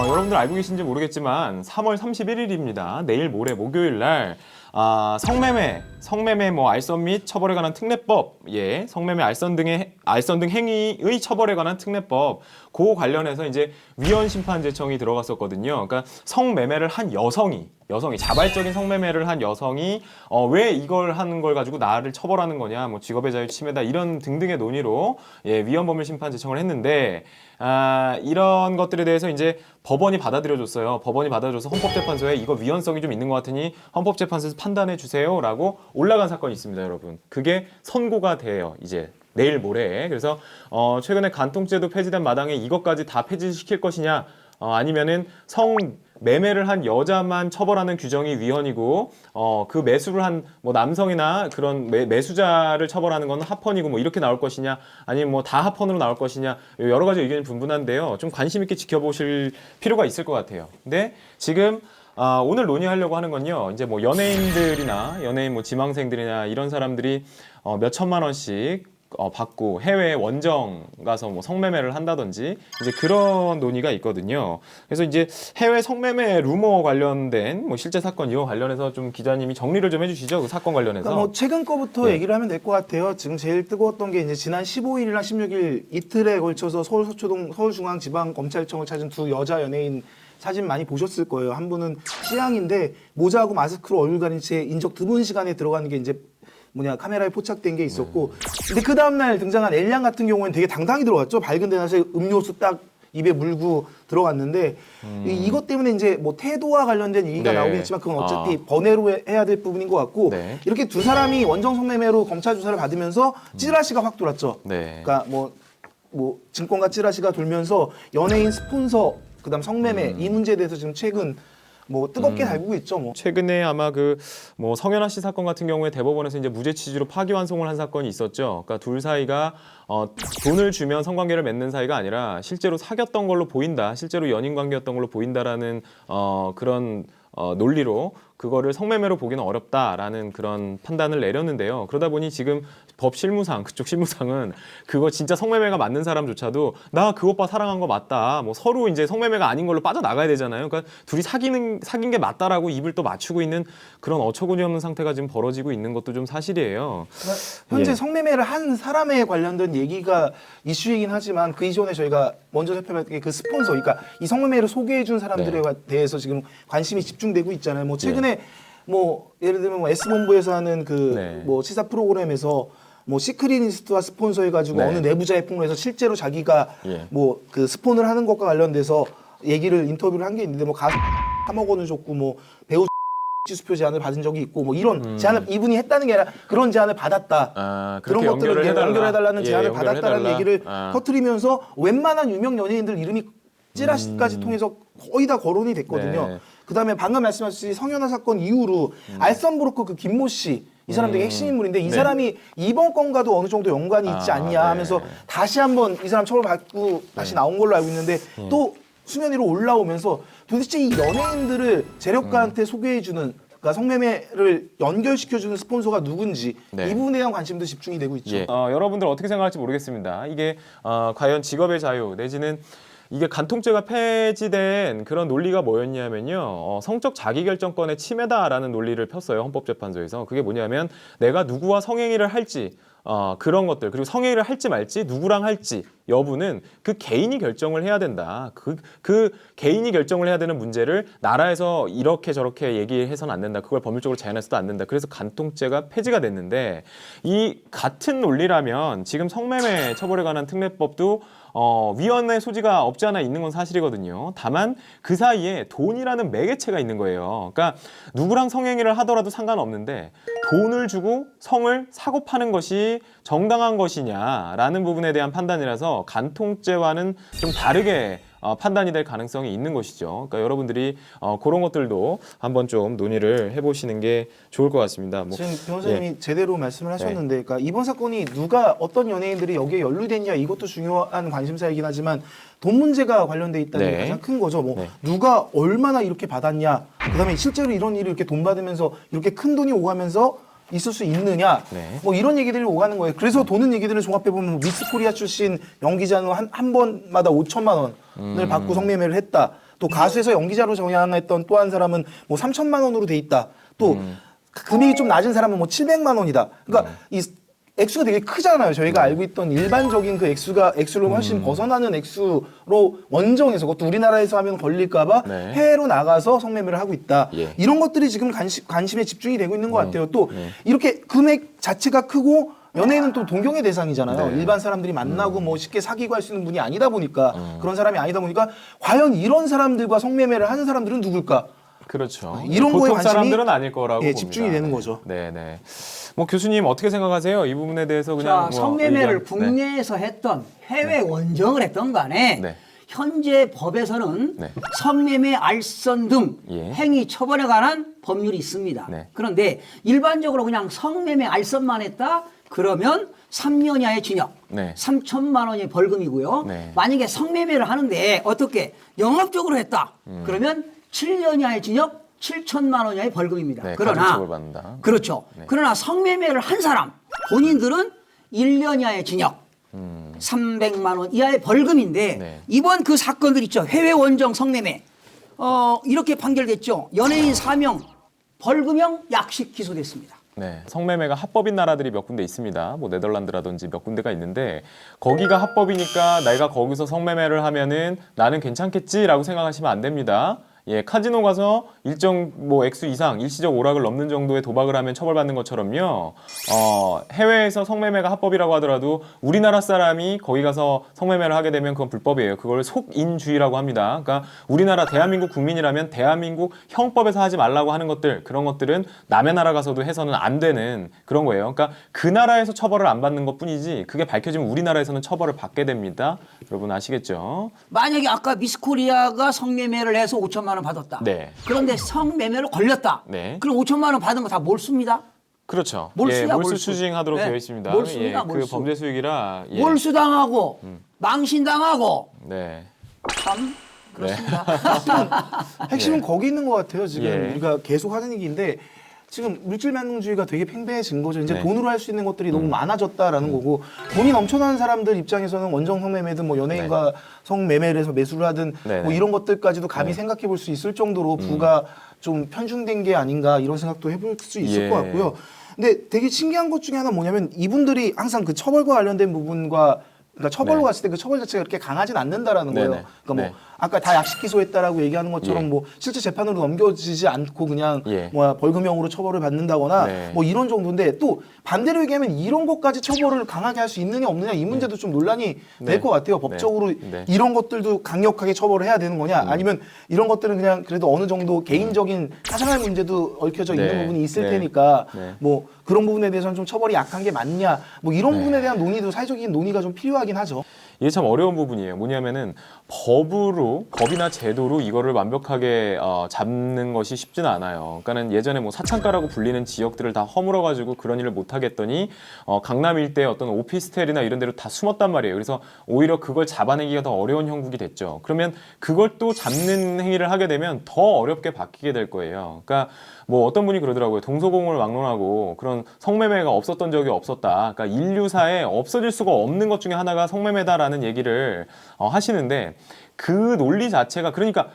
여러분들 알고 계신지 모르겠지만 3월 31일입니다. 내일 모레 목요일 날 성매매 뭐 알선 및 처벌에 관한 특례법, 성매매 알선 등 행위의 처벌에 관한 특례법, 그 관련해서 이제 위헌 심판 제청이 들어갔었거든요. 그러니까 성매매를 한 여성이 자발적인 성매매를 한 여성이 왜 이걸 하는 걸 가지고 나를 처벌하는 거냐, 뭐 직업의 자유 침해다 이런 등등의 논의로 위헌 법률 심판 제청을 했는데 이런 것들에 대해서 이제 법원이 받아들여줬어요. 법원이 받아줘서 헌법재판소에 이거 위헌성이 좀 있는 것 같으니 헌법재판소에서 판단해 주세요라고 올라간 사건이 있습니다, 여러분. 그게 선고가 돼요, 이제. 내일 모레. 그래서 최근에 간통죄도 폐지된 마당에 이것까지 다 폐지시킬 것이냐, 아니면은 성매매를 한 여자만 처벌하는 규정이 위헌이고 그 매수를 한 뭐 남성이나 그런 매수자를 처벌하는 건 합헌이고 뭐 이렇게 나올 것이냐, 아니면 뭐 다 합헌으로 나올 것이냐, 여러 가지 의견이 분분한데요. 좀 관심 있게 지켜보실 필요가 있을 것 같아요. 근데 지금 오늘 논의하려고 하는 건요, 이제 뭐 연예인 뭐 지망생들이나 이런 사람들이 몇 천만 원씩 받고 해외 원정 가서 뭐 성매매를 한다든지 이제 그런 논의가 있거든요. 그래서 이제 해외 성매매 루머 관련된 뭐 실제 사건 이와 관련해서 좀 기자님이 정리를 좀 해주시죠. 그 사건 관련해서. 그러니까 뭐 최근 거부터 네. 얘기를 하면 될 것 같아요. 지금 제일 뜨거웠던 게 이제 지난 15일이나 16일 이틀에 걸쳐서 서울 서초동 서울중앙지방검찰청을 찾은 두 여자 연예인 사진 많이 보셨을 거예요. 한 분은 C양인데 모자하고 마스크로 얼굴 가린 채 인적 드문 시간에 들어가는 게 이제 카메라에 포착된 게 있었고, 근데 그 다음날 등장한 L양 같은 경우에는 되게 당당히 들어갔죠. 밝은 데나서 음료수 딱 입에 물고 들어갔는데 이것 때문에 이제 뭐 태도와 관련된 얘기가 네. 나오긴 했지만 그건 어차피 번외로 해야 될 부분인 것 같고 네. 이렇게 두 사람이 원정 성매매로 검찰 조사를 받으면서 찌라시가 확 돌았죠. 네. 그러니까 뭐 증권가 찌라시가 돌면서 연예인 스폰서 그다음 성매매 이 문제에 대해서 지금 최근 뭐 뜨겁게 달구고 있죠. 뭐. 최근에 아마 그 뭐 성현아 씨 사건 같은 경우에 대법원에서 이제 무죄 취지로 파기환송을 한 사건이 있었죠. 그러니까 둘 사이가 돈을 주면 성관계를 맺는 사이가 아니라 실제로 사귀었던 걸로 보인다, 실제로 연인 관계였던 걸로 보인다라는 그런 논리로 그거를 성매매로 보기는 어렵다라는 그런 판단을 내렸는데요. 그러다 보니 지금 법 실무상 그쪽 실무상은 그거 진짜 성매매가 맞는 사람조차도 나 그 오빠 사랑한 거 맞다. 뭐 서로 이제 성매매가 아닌 걸로 빠져나가야 되잖아요. 그러니까 둘이 사귄 게 맞다라고 입을 또 맞추고 있는 그런 어처구니 없는 상태가 지금 벌어지고 있는 것도 좀 사실이에요. 현재 예. 성매매를 한 사람에 관련된 얘기가 이슈이긴 하지만 그 이전에 저희가 먼저 살펴봤던 게 그 스폰서, 그러니까 이 성매매를 소개해 준 사람들에 대해서 지금 관심이 집중되고 있잖아요. 뭐 최근에 뭐 예를 들면 뭐 S본부에서 하는 그 뭐 시사 프로그램에서 뭐 시크릿리스트와 스폰서 해가지고 어느 내부자의 폭로에서 실제로 자기가 뭐 그 스폰을 하는 것과 관련돼서 얘기를 인터뷰를 한 게 있는데 뭐 가수 3억 원을 줬고 뭐 배우 지수표 제안을 받은 적이 있고 뭐 이런 제안을 이분이 했다는 게 아니라 그런 제안을 받았다. 그런 것들을 연결해달라는 제안을 받았다는 얘기를 터뜨리면서 웬만한 유명 연예인들 이름이 찌라시까지 통해서 거의 다 거론이 됐거든요. 네. 그다음에 방금 말씀하신 성현아 사건 이후로 알선 브로커 그 김모 씨 이 사람 되게 핵심 인물인데 이 사람이 이번 건과도 어느 정도 연관이 있지 않냐 하면서 다시 한번 이 사람 처벌받고 다시 나온 걸로 알고 있는데 또 수면 위로 올라오면서 도대체 이 연예인들을 재력가한테 소개해주는 그러니까 성매매를 연결시켜주는 스폰서가 누군지 이 부분에 대한 관심도 집중이 되고 있죠. 예. 여러분들 어떻게 생각할지 모르겠습니다. 이게 과연 직업의 자유 내지는 이게 간통죄가 폐지된 그런 논리가 뭐였냐면요. 성적 자기결정권의 침해다라는 논리를 폈어요. 헌법재판소에서. 그게 뭐냐면 내가 누구와 성행위를 할지 그런 것들 그리고 성행위를 할지 말지 누구랑 할지 여부는 그 개인이 결정을 해야 된다. 그 개인이 결정을 해야 되는 문제를 나라에서 이렇게 저렇게 얘기해서는 안 된다. 그걸 법률적으로 제한해서도 안 된다. 그래서 간통죄가 폐지가 됐는데 이 같은 논리라면 지금 성매매 처벌에 관한 특례법도 위헌의 소지가 없지 않아 있는 건 사실이거든요. 다만 그 사이에 돈이라는 매개체가 있는 거예요. 그러니까 누구랑 성행위를 하더라도 상관없는데 돈을 주고 성을 사고 파는 것이 정당한 것이냐라는 부분에 대한 판단이라서 간통죄와는 좀 다르게 판단이 될 가능성이 있는 것이죠. 그러니까 여러분들이 그런 것들도 한번 좀 논의를 해보시는 게 좋을 것 같습니다. 뭐, 지금 변호사님이 제대로 말씀을 하셨는데, 그러니까 이번 사건이 누가 어떤 연예인들이 여기에 연루됐냐 이것도 중요한 관심사이긴 하지만 돈 문제가 관련돼 있다는 게 가장 큰 거죠. 뭐 누가 얼마나 이렇게 받았냐, 그다음에 실제로 이런 일을 이렇게 돈 받으면서 이렇게 큰 돈이 오가면서 있을 수 있느냐, 뭐 이런 얘기들이 오가는 거예요. 그래서 도는 얘기들을 종합해 보면 미스 코리아 출신 연기자는 한 번마다 5천만 원을 받고 성매매를 했다. 또 가수에서 연기자로 전향했던 또 한 사람은 뭐 3천만 원으로 돼 있다. 또 금액이 좀 낮은 사람은 뭐 700만 원이다. 그러니까 이 액수가 되게 크잖아요. 저희가 알고 있던 일반적인 그 액수를 훨씬 벗어나는 액수로 원정해서 그것도 우리나라에서 하면 걸릴까봐 해외로 나가서 성매매를 하고 있다. 이런 것들이 지금 관심에 집중이 되고 있는 것 같아요. 또 이렇게 금액 자체가 크고 연예인은 또 동경의 대상이잖아요. 일반 사람들이 만나고 뭐 쉽게 사귀고 할 수 있는 분이 아니다 보니까 그런 사람이 아니다 보니까 과연 이런 사람들과 성매매를 하는 사람들은 누굴까? 그렇죠. 이런 거에 보통 관심이 사람들은 아닐 거라고 봅니다. 집중이 되는 거죠. 네네. 뭐 교수님 어떻게 생각하세요? 이 부분에 대해서 그냥 뭐 성매매를 의견. 국내에서 했던 해외 원정을 했던 간에 현재 법에서는 성매매, 알선 등 행위 처벌에 관한 법률이 있습니다. 그런데 일반적으로 그냥 성매매, 알선만 했다? 그러면 3년 이하의 징역, 3천만 원의 벌금이고요. 만약에 성매매를 하는데 어떻게 영업적으로 했다? 그러면 7년 이하의 징역, 7천만 원 이하의 벌금입니다. 그러나 그렇죠. 그러나 성매매를 한 사람 본인들은 1년 이하의 징역, 300만 원 이하의 벌금인데 이번 그 사건들 있죠. 해외 원정 성매매 이렇게 판결됐죠. 연예인 4명 벌금형 약식 기소됐습니다. 성매매가 합법인 나라들이 몇 군데 있습니다. 뭐 네덜란드라든지 몇 군데가 있는데 거기가 합법이니까 내가 거기서 성매매를 하면은 나는 괜찮겠지라고 생각하시면 안 됩니다. 예, 카지노 가서 일정 뭐 액수 이상 일시적 오락을 넘는 정도의 도박을 하면 처벌받는 것처럼요. 해외에서 성매매가 합법이라고 하더라도 우리나라 사람이 거기 가서 성매매를 하게 되면 그건 불법이에요. 그걸 속인주의라고 합니다. 그러니까 우리나라 대한민국 국민이라면 대한민국 형법에서 하지 말라고 하는 것들, 그런 것들은 남의 나라 가서도 해서는 안 되는 그런 거예요. 그러니까 그 나라에서 처벌을 안 받는 것뿐이지 그게 밝혀지면 우리나라에서는 처벌을 받게 됩니다. 여러분 아시겠죠? 만약에 아까 미스코리아가 성매매를 해서 5천만 원 받았다. 네. 그런데 성매매로 걸렸다. 네. 그럼 5천만 원 받은 거 다 몰수입니다. 그렇죠. 몰수야, 예, 몰수 몰수. 추징하도록 네. 되어 있습니다. 몰수입니다, 예, 그 몰수. 범죄 수익이라 예. 몰수당하고 망신당하고 네. 참 그렇습니다. 핵심은 거기 있는 것 같아요. 지금 예. 우리가 계속 하는 얘기인데 지금 물질만능주의가 되게 팽배해진 거죠. 이제 네. 돈으로 할 수 있는 것들이 너무 많아졌다라는 거고 돈이 넘쳐나는 사람들 입장에서는 원정 성매매든 뭐 연예인과 성매매를 해서 매수를 하든 네. 뭐 이런 것들까지도 감히 생각해 볼 수 있을 정도로 부가 좀 편중된 게 아닌가 이런 생각도 해볼 수 있을 예. 것 같고요. 근데 되게 신기한 것 중에 하나 뭐냐면 이분들이 항상 그 처벌과 관련된 부분과 그러니까 처벌로 네. 갔을 때 그 처벌 자체가 그렇게 강하진 않는다라는 네네. 거예요. 그러니까 뭐 네. 아까 다 약식 기소했다라고 얘기하는 것처럼 예. 뭐 실제 재판으로 넘겨지지 않고 그냥 예. 뭐야 벌금형으로 처벌을 받는다거나 네. 뭐 이런 정도인데 또 반대로 얘기하면 이런 것까지 처벌을 강하게 할 수 있느냐 없느냐 이 문제도 좀 논란이 네. 될 것 같아요. 네. 법적으로 네. 이런 것들도 강력하게 처벌을 해야 되는 거냐 아니면 이런 것들은 그냥 그래도 어느 정도 개인적인 사생활 문제도 얽혀져 네. 있는 부분이 있을 네. 테니까 네. 뭐 그런 부분에 대해서는 좀 처벌이 약한 게 맞냐 뭐 이런 네. 부분에 대한 논의도 사회적인 논의가 좀 필요하긴 하죠. 이게 참 어려운 부분이에요. 뭐냐면은 법이나 제도로 이거를 완벽하게 잡는 것이 쉽지는 않아요. 그러니까는 예전에 뭐 사창가라고 불리는 지역들을 다 허물어 가지고 그런 일을 못 하겠더니 강남 일대 어떤 오피스텔이나 이런 데로 다 숨었단 말이에요. 그래서 오히려 그걸 잡아내기가 더 어려운 형국이 됐죠. 그러면 그걸 또 잡는 행위를 하게 되면 더 어렵게 바뀌게 될 거예요. 그러니까 뭐 어떤 분이 그러더라고요. 동서고금을 막론하고 그런 성매매가 없었던 적이 없었다. 그러니까 인류사에 없어질 수가 없는 것 중에 하나가 성매매다라는 얘기를 하시는데 그 논리 자체가 그러니까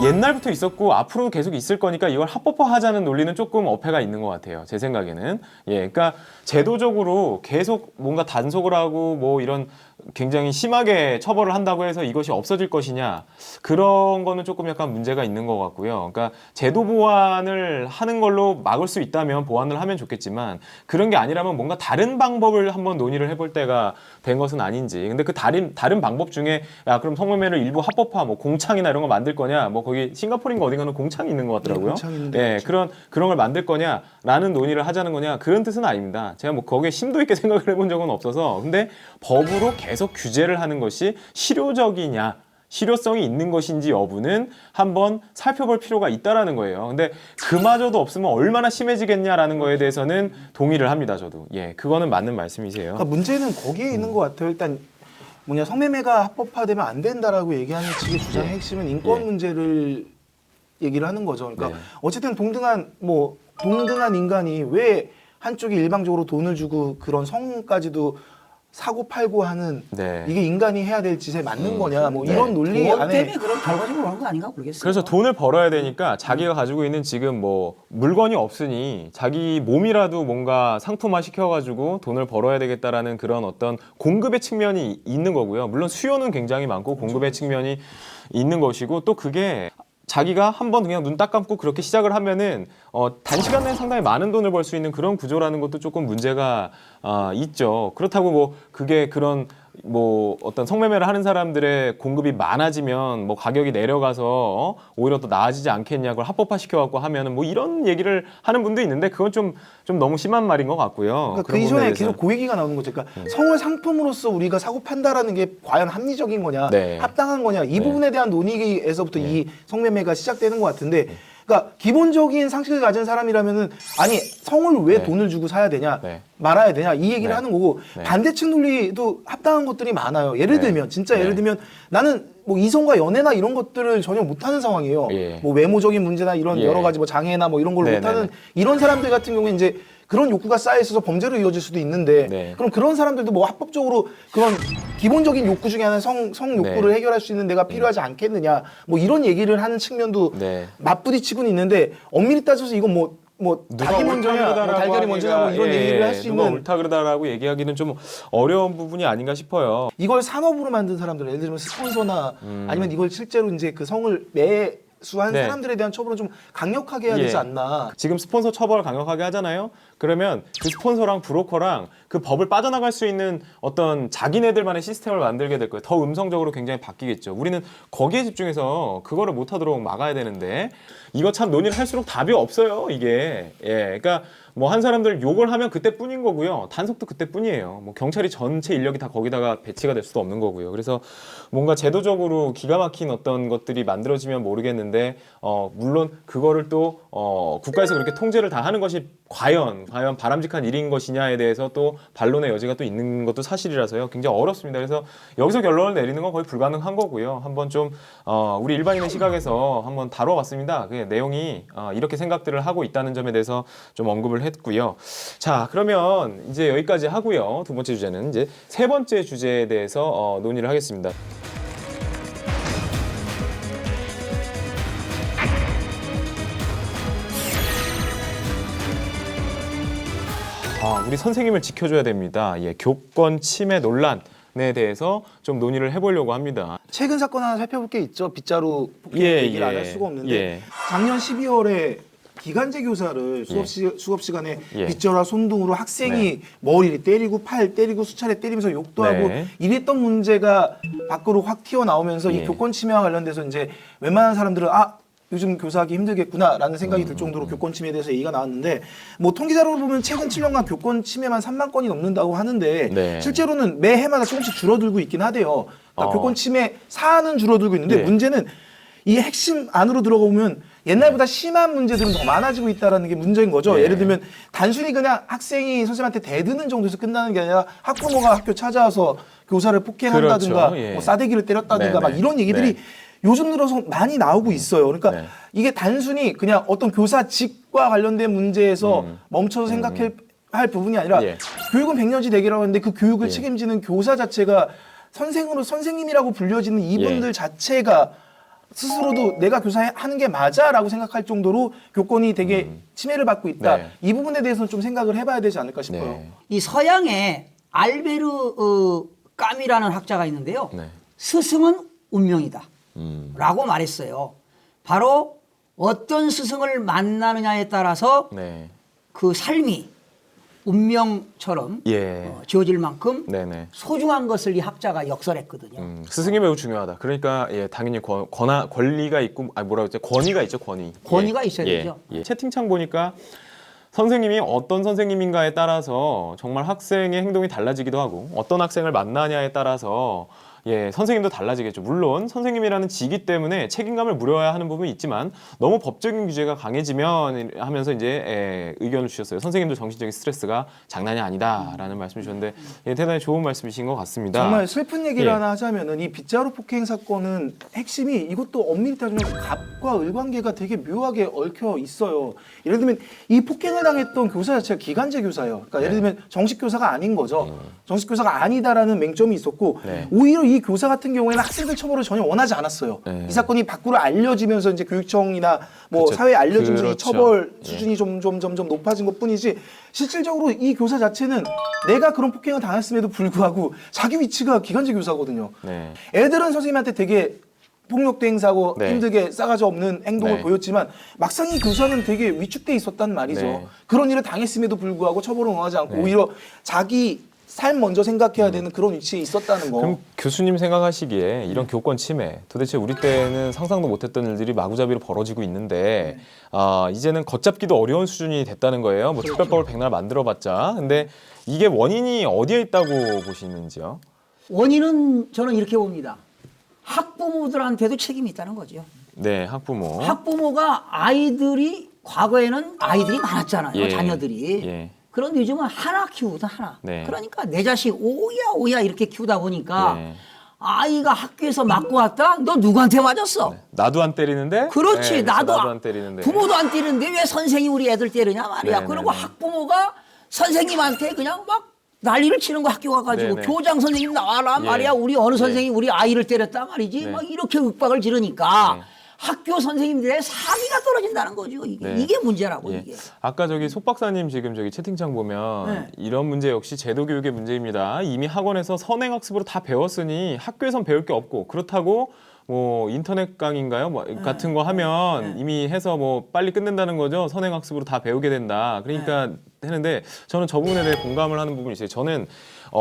옛날부터 있었고 앞으로도 계속 있을 거니까 이걸 합법화하자는 논리는 조금 어폐가 있는 것 같아요. 제 생각에는. 예, 그러니까 제도적으로 계속 뭔가 단속을 하고 뭐 이런 굉장히 심하게 처벌을 한다고 해서 이것이 없어질 것이냐 그런 거는 조금 약간 문제가 있는 것 같고요. 그러니까 제도 보완을 하는 걸로 막을 수 있다면 보완을 하면 좋겠지만 그런 게 아니라면 뭔가 다른 방법을 한번 논의를 해볼 때가 된 것은 아닌지. 근데 그 다른 방법 중에 야 그럼 성매매를 일부 합법화 뭐 공창이나 이런 거 만들 거냐 뭐 거기 싱가포르인가 어딘가는 공창이 있는 것 같더라고요. 네, 공창이 있는데 예, 그런 걸 만들 거냐라는 논의를 하자는 거냐 그런 뜻은 아닙니다. 제가 뭐 거기에 심도 있게 생각을 해본 적은 없어서 근데 법으로 계속 규제를 하는 것이 실효적이냐 실효성이 있는 것인지 여부는 한번 살펴볼 필요가 있다라는 거예요. 근데 그마저도 없으면 얼마나 심해지겠냐라는 거에 대해서는 동의를 합니다. 저도. 예, 그거는 맞는 말씀이세요. 그러니까 문제는 거기에 있는 것 같아요. 일단 뭐냐 성매매가 합법화되면 안 된다라고 얘기하는 측의 주장의 예. 핵심은 인권 예. 문제를 얘기를 하는 거죠. 그러니까 네. 어쨌든 동등한 인간이 왜 한쪽이 일방적으로 돈을 주고 그런 성까지도 사고 팔고 하는 네. 이게 인간이 해야 될 짓에 맞는 거냐 뭐 네. 이런 논리 돈 안에 때문에 그런 결과적으로 그런 거 아닌가 모르겠어요. 그래서 돈을 벌어야 되니까 자기가 가지고 있는 지금 뭐 물건이 없으니 자기 몸이라도 뭔가 상품화 시켜가지고 돈을 벌어야 되겠다라는 그런 어떤 공급의 측면이 있는 거고요. 물론 수요는 굉장히 많고 공급의 측면이 있는 것이고 또 그게 자기가 한번 그냥 눈 딱 감고 그렇게 시작을 하면은 단시간 내에 상당히 많은 돈을 벌 수 있는 그런 구조라는 것도 조금 문제가 있죠. 그렇다고 뭐 그게 그런 뭐 어떤 성매매를 하는 사람들의 공급이 많아지면 뭐 가격이 내려가서 오히려 더 나아지지 않겠냐 그걸 합법화 시켜갖고 하면은 뭐 이런 얘기를 하는 분도 있는데 그건 좀 너무 심한 말인 것 같고요. 그러니까 그 그런 부분에 이전에 대해서는. 계속 그 얘기가 나오는 거죠. 그러니까 성을 상품으로서 우리가 사고 판다라는 게 과연 합리적인 거냐, 네. 합당한 거냐 이 네. 부분에 대한 논의에서부터 이 성매매가 시작되는 것 같은데, 그러니까 기본적인 상식을 가진 사람이라면은 아니 성을 왜 네. 돈을 주고 사야 되냐, 네. 말아야 되냐 이 얘기를 네. 하는 거고 네. 반대측 논리도 합당한 것들이 많아요. 예를 네. 들면 진짜 네. 예를 들면 나는 뭐 이성과 연애나 이런 것들을 전혀 못하는 상황이에요. 예. 뭐 외모적인 문제나 이런 예. 여러 가지 뭐 장애나 뭐 이런 걸 네, 못하는 네, 네. 이런 사람들 같은 경우에 이제 그런 욕구가 쌓여 있어서 범죄로 이어질 수도 있는데 네. 그럼 그런 사람들도 뭐 합법적으로 그런 기본적인 욕구 중에 하나는 성 욕구를 네. 해결할 수 있는 데가 필요하지 않겠느냐 뭐 이런 얘기를 하는 측면도 네. 맞부딪히고는 있는데 엄밀히 따져서 이건 뭐 누가 닭이 옳다 먼저냐 뭐 그러다라고 달걀이 먼저냐 뭐 이런 하기가, 얘기를 할 수 누가 있는 옳다 그러다라고 얘기하기는 좀 어려운 부분이 아닌가 싶어요. 이걸 산업으로 만든 사람들 예를 들면 스폰서나 아니면 이걸 실제로 이제 그 성을 수한 네. 사람들에 대한 처벌은 좀 강력하게 해야 예. 되지 않나. 지금 스폰서 처벌을 강력하게 하잖아요. 그러면 그 스폰서랑 브로커랑 그 법을 빠져나갈 수 있는 어떤 자기네들만의 시스템을 만들게 될 거예요. 더 음성적으로 굉장히 바뀌겠죠. 우리는 거기에 집중해서 그거를 못하도록 막아야 되는데 이거 참 논의를 할수록 답이 없어요. 이게. 예, 그러니까 뭐 한 사람들 욕을 하면 그때뿐인 거고요. 단속도 그때뿐이에요. 뭐 경찰이 전체 인력이 다 거기다가 배치가 될 수도 없는 거고요. 그래서 뭔가 제도적으로 기가 막힌 어떤 것들이 만들어지면 모르겠는데 물론 그거를 또 국가에서 그렇게 통제를 다 하는 것이 과연 바람직한 일인 것이냐에 대해서 또 반론의 여지가 또 있는 것도 사실이라서요. 굉장히 어렵습니다. 그래서 여기서 결론을 내리는 건 거의 불가능한 거고요. 한번 좀 우리 일반인의 시각에서 한번 다뤄봤습니다. 그 내용이 이렇게 생각들을 하고 있다는 점에 대해서 좀 언급을 했고요. 자, 그러면 이제 여기까지 하고요. 두 번째 주제는 이제 세 번째 주제에 대해서 논의를 하겠습니다. 우리 선생님을 지켜줘야 됩니다. 예, 교권 침해 논란에 대해서 좀 논의를 해보려고 합니다. 최근 사건 하나 살펴볼 게 있죠. 빗자루 폭행 예, 얘기를 안 예. 할 수가 없는데 예. 작년 12월에 기간제 교사를 수업 시간에 예. 빗자루와 손등으로 학생이 네. 머리를 때리고 팔 때리고 수차례 때리면서 욕도 네. 하고 이랬던 문제가 밖으로 확 튀어나오면서 예. 이 교권 침해와 관련돼서 이제 웬만한 사람들은 요즘 교사하기 힘들겠구나라는 생각이 들 정도로 교권 침해에 대해서 얘기가 나왔는데 뭐 통계자료를 보면 최근 7년간 교권 침해만 3만 건이 넘는다고 하는데 네. 실제로는 매 해마다 조금씩 줄어들고 있긴 하대요. 그러니까 교권 침해 사안은 줄어들고 있는데 네. 문제는 이 핵심 안으로 들어가 보면 옛날보다 심한 문제들은 더 많아지고 있다는 게 문제인 거죠. 네. 예를 들면 단순히 그냥 학생이 선생님한테 대드는 정도에서 끝나는 게 아니라 학부모가 학교 찾아와서 교사를 폭행한다든가 그렇죠. 예. 뭐 싸대기를 때렸다든가 네, 막 네. 이런 얘기들이 네. 요즘 들어서 많이 나오고 있어요. 그러니까 네. 이게 단순히 그냥 어떤 교사직과 관련된 문제에서 멈춰서 생각할 부분이 아니라 예. 교육은 백년지 대계라고 하는데 그 교육을 예. 책임지는 교사 자체가 선생님이라고 불려지는 이분들 예. 자체가 스스로도 내가 교사하는 게 맞아라고 생각할 정도로 교권이 되게 침해를 받고 있다. 네. 이 부분에 대해서는 좀 생각을 해봐야 되지 않을까 싶어요. 네. 이 서양에 알베르 까미라는 학자가 있는데요. 네. 스승은 운명이다. 음. 라고 말했어요. 바로 어떤 스승을 만나느냐에 따라서 네. 그 삶이 운명처럼 예. 지어질 만큼 네네. 소중한 것을 이 학자가 역설했거든요. 스승이 매우 중요하다. 그러니까 예, 당연히 권리가 있고 뭐라고 했죠? 권위가 있죠, 권위. 권위가 있어야 되죠. 예. 채팅창 보니까 선생님이 어떤 선생님인가에 따라서 정말 학생의 행동이 달라지기도 하고 어떤 학생을 만나냐에 따라서 예, 선생님도 달라지겠죠. 물론 선생님이라는 직위 때문에 책임감을 물어야 하는 부분이 있지만 너무 법적인 규제가 강해지면 하면서 이제 의견을 주셨어요. 선생님도 정신적인 스트레스가 장난이 아니다라는 말씀 주셨는데 예, 대단히 좋은 말씀이신 것 같습니다. 정말 슬픈 얘기를 예. 하나 하자면은 이 빗자루 폭행 사건은 핵심이 이것도 엄밀히 따지면 갑과 을 관계가 되게 묘하게 얽혀 있어요. 예를 들면 이 폭행을 당했던 교사 자체가 기간제 교사예요. 그러니까 예를 들면 정식 교사가 아닌 거죠. 정식 교사가 아니다라는 맹점이 있었고 네. 오히려 이 교사 같은 경우에는 학생들 처벌을 전혀 원하지 않았어요. 네. 이 사건이 밖으로 알려지면서 이제 교육청이나 뭐 그렇죠. 사회에 알려지면서 이 그렇죠. 처벌 예. 수준이 점점 높아진 것뿐이지 실질적으로 이 교사 자체는 내가 그런 폭행을 당했음에도 불구하고 자기 위치가 기간제 교사거든요. 네. 애들은 선생님한테 되게 폭력도 행사하고 네. 힘들게 싸가지 없는 행동을 네. 보였지만 막상 이 교사는 되게 위축돼 있었단 말이죠. 네. 그런 일을 당했음에도 불구하고 처벌을 원하지 않고 네. 오히려 자기 삶 먼저 생각해야 되는 그런 위치에 있었다는 거. 그럼 교수님 생각하시기에 이런 교권 침해 도대체 우리 때는 상상도 못했던 일들이 마구잡이로 벌어지고 있는데 이제는 걷잡기도 어려운 수준이 됐다는 거예요. 뭐 특별법을 백날 만들어봤자. 근데 이게 원인이 어디에 있다고 보시는지요? 원인은 저는 이렇게 봅니다. 학부모들한테도 책임이 있다는 거죠. 네, 학부모. 학부모가 아이들이 과거에는 아이들이 많았잖아요. 예. 자녀들이. 예. 그런데 요즘은 하나 키우다 하나. 네. 그러니까 내 자식 오야 이렇게 키우다 보니까 네. 아이가 학교에서 맞고 왔다? 너 누구한테 맞았어? 나도 안 때리는데? 그렇지. 네, 나도 안 때리는데. 부모도 안 때리는데 왜 선생이 우리 애들 때리냐 말이야. 네, 그리고 네, 네. 학부모가 선생님한테 그냥 막 난리를 치는 거 학교 가가지고 네, 네. 교장 선생님 나와라 예. 말이야. 우리 어느 네. 선생이 우리 아이를 때렸다 말이지. 네. 막 이렇게 윽박을 지르니까 네. 학교 선생님들의 사기가 떨어진다는 거죠. 이게, 네. 이게 문제라고 예. 이게. 아까 속 박사님 지금 채팅창 보면 네. 이런 문제 역시 제도 교육의 문제입니다. 이미 학원에서 선행학습으로 다 배웠으니 학교에선 배울 게 없고 그렇다고 뭐 인터넷 강의인가요? 뭐 같은 거 하면 이미 해서 뭐 빨리 끝낸다는 거죠. 선행학습으로 다 배우게 된다. 그러니까 했는데 저는 저 부분에 대해 공감을 하는 부분이 있어요. 저는